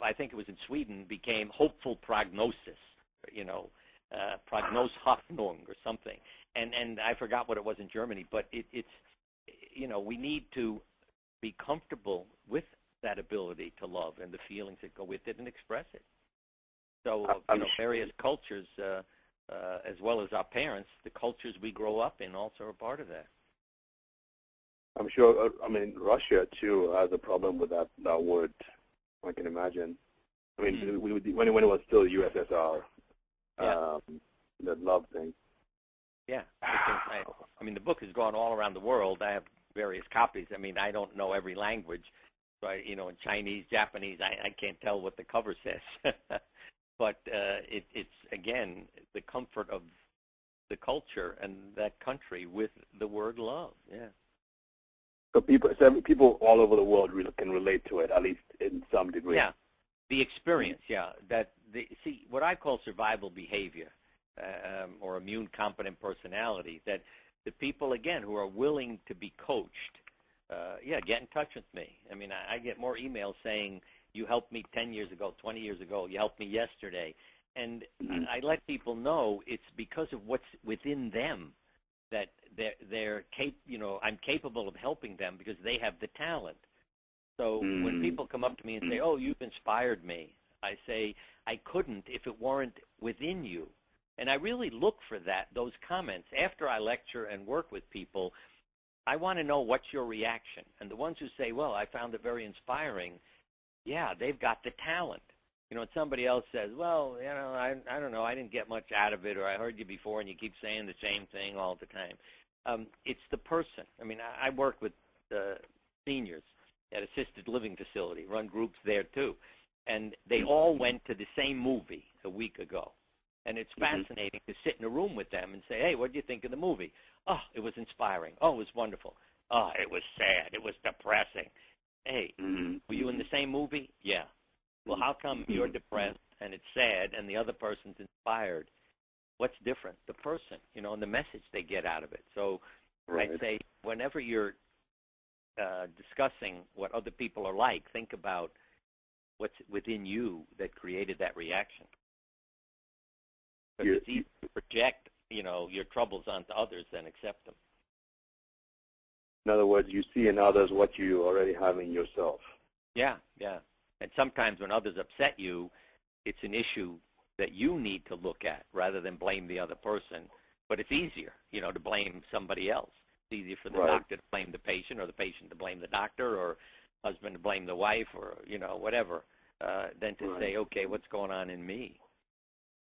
I think it was in Sweden, became Hopeful Prognosis, Prognoshoffnung or something. And I forgot what it was in Germany, but it's we need to be comfortable with that ability to love and the feelings that go with it and express it. So, various cultures, as well as our parents, the cultures we grow up in also are part of that. I'm sure, Russia, too, has a problem with that word, I can imagine. I mean, when it was still USSR, that love thing. Yeah. The book has gone all around the world. I have various copies. I don't know every language. So, in Chinese, Japanese, I can't tell what the cover says. But it's, again, the comfort of the culture and that country with the word love, yeah. So people all over the world can relate to it, at least in some degree. Yeah, the experience, see, what I call survival behavior or immune competent personality, that the people, again, who are willing to be coached yeah, get in touch with me. I mean, I get more emails saying, you helped me 10 years ago, 20 years ago, you helped me yesterday. And I let people know it's because of what's within them that I'm capable of helping them because they have the talent. So when people come up to me and say, oh, you've inspired me, I say, I couldn't if it weren't within you. And I really look for those comments. After I lecture and work with people, I want to know what's your reaction. And the ones who say, well, I found it very inspiring, yeah, they've got the talent. And somebody else says, well, I don't know, I didn't get much out of it, or I heard you before and you keep saying the same thing all the time. It's the person. I mean, I work with seniors at assisted living facility, run groups there too. And they all went to the same movie a week ago. And it's fascinating to sit in a room with them and say, hey, what do you think of the movie? Oh, it was inspiring. Oh, it was wonderful. Oh, it was sad. It was depressing. Hey, were you in the same movie? Yeah. Well, how come you're depressed and it's sad and the other person's inspired? What's different? The person, and the message they get out of it. So I'd say whenever you're discussing what other people are like, think about what's within you that created that reaction. Because it's easy to project, your troubles onto others than accept them. In other words, you see in others what you already have in yourself. Yeah, yeah. And sometimes when others upset you, it's an issue that you need to look at rather than blame the other person. But it's easier, to blame somebody else. It's easier for the doctor to blame the patient, or the patient to blame the doctor, or husband to blame the wife, or, whatever, than to say, okay, what's going on in me?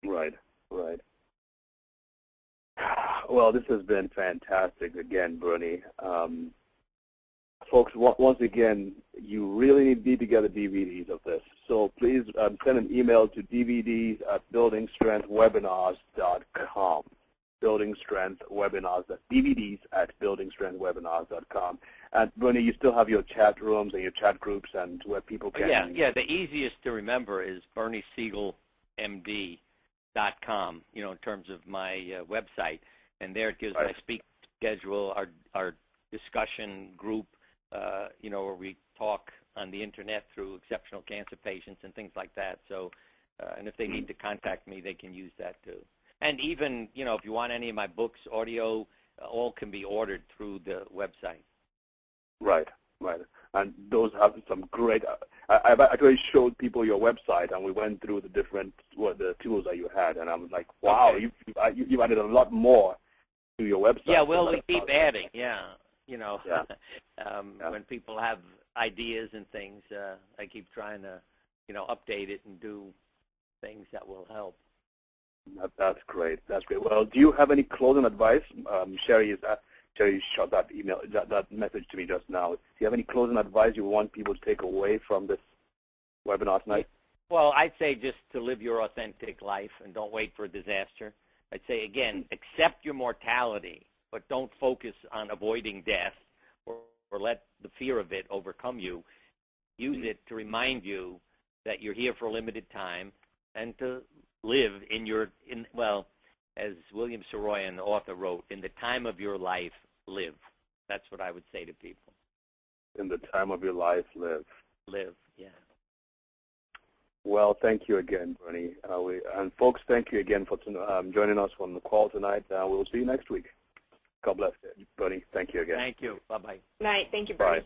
Right. Well, this has been fantastic again, Bernie. Folks, once again, you really need to get the DVDs of this. So please send an email to dvds@buildingstrengthwebinars.com. DVDs@buildingstrengthwebinars.com. And Bernie, you still have your chat rooms and your chat groups and where people can... Yeah, the easiest to remember is BernieSiegelMD.com, in terms of my website. And there it gives my speaker schedule, our discussion group, where we talk on the Internet through exceptional cancer patients and things like that. So, and if they need to contact me, they can use that too. And even, if you want any of my books, audio, all can be ordered through the website. Right. And those have some great, I've actually showed people your website, and we went through the different, the tools that you had, and I'm like, wow, you've added a lot more to your website. Yeah, well, we keep adding, when people have ideas and things, I keep trying to, update it and do things that will help. That's great. Well, do you have any closing advice? Sherry shot that email, that message to me just now. Do you have any closing advice you want people to take away from this webinar tonight? Well, I'd say just to live your authentic life and don't wait for a disaster. I'd say, again, accept your mortality, but don't focus on avoiding death or let the fear of it overcome you. Use it to remind you that you're here for a limited time and to live as William Saroyan, the author, wrote, in the time of your life, live. That's what I would say to people. In the time of your life, live. Live, yeah. Well, thank you again, Bernie. And folks, thank you again for joining us on the call tonight. We will see you next week. God bless you, Bernie. Thank you again. Thank you. Bye-bye. Night. Thank you, Bernie. Bye.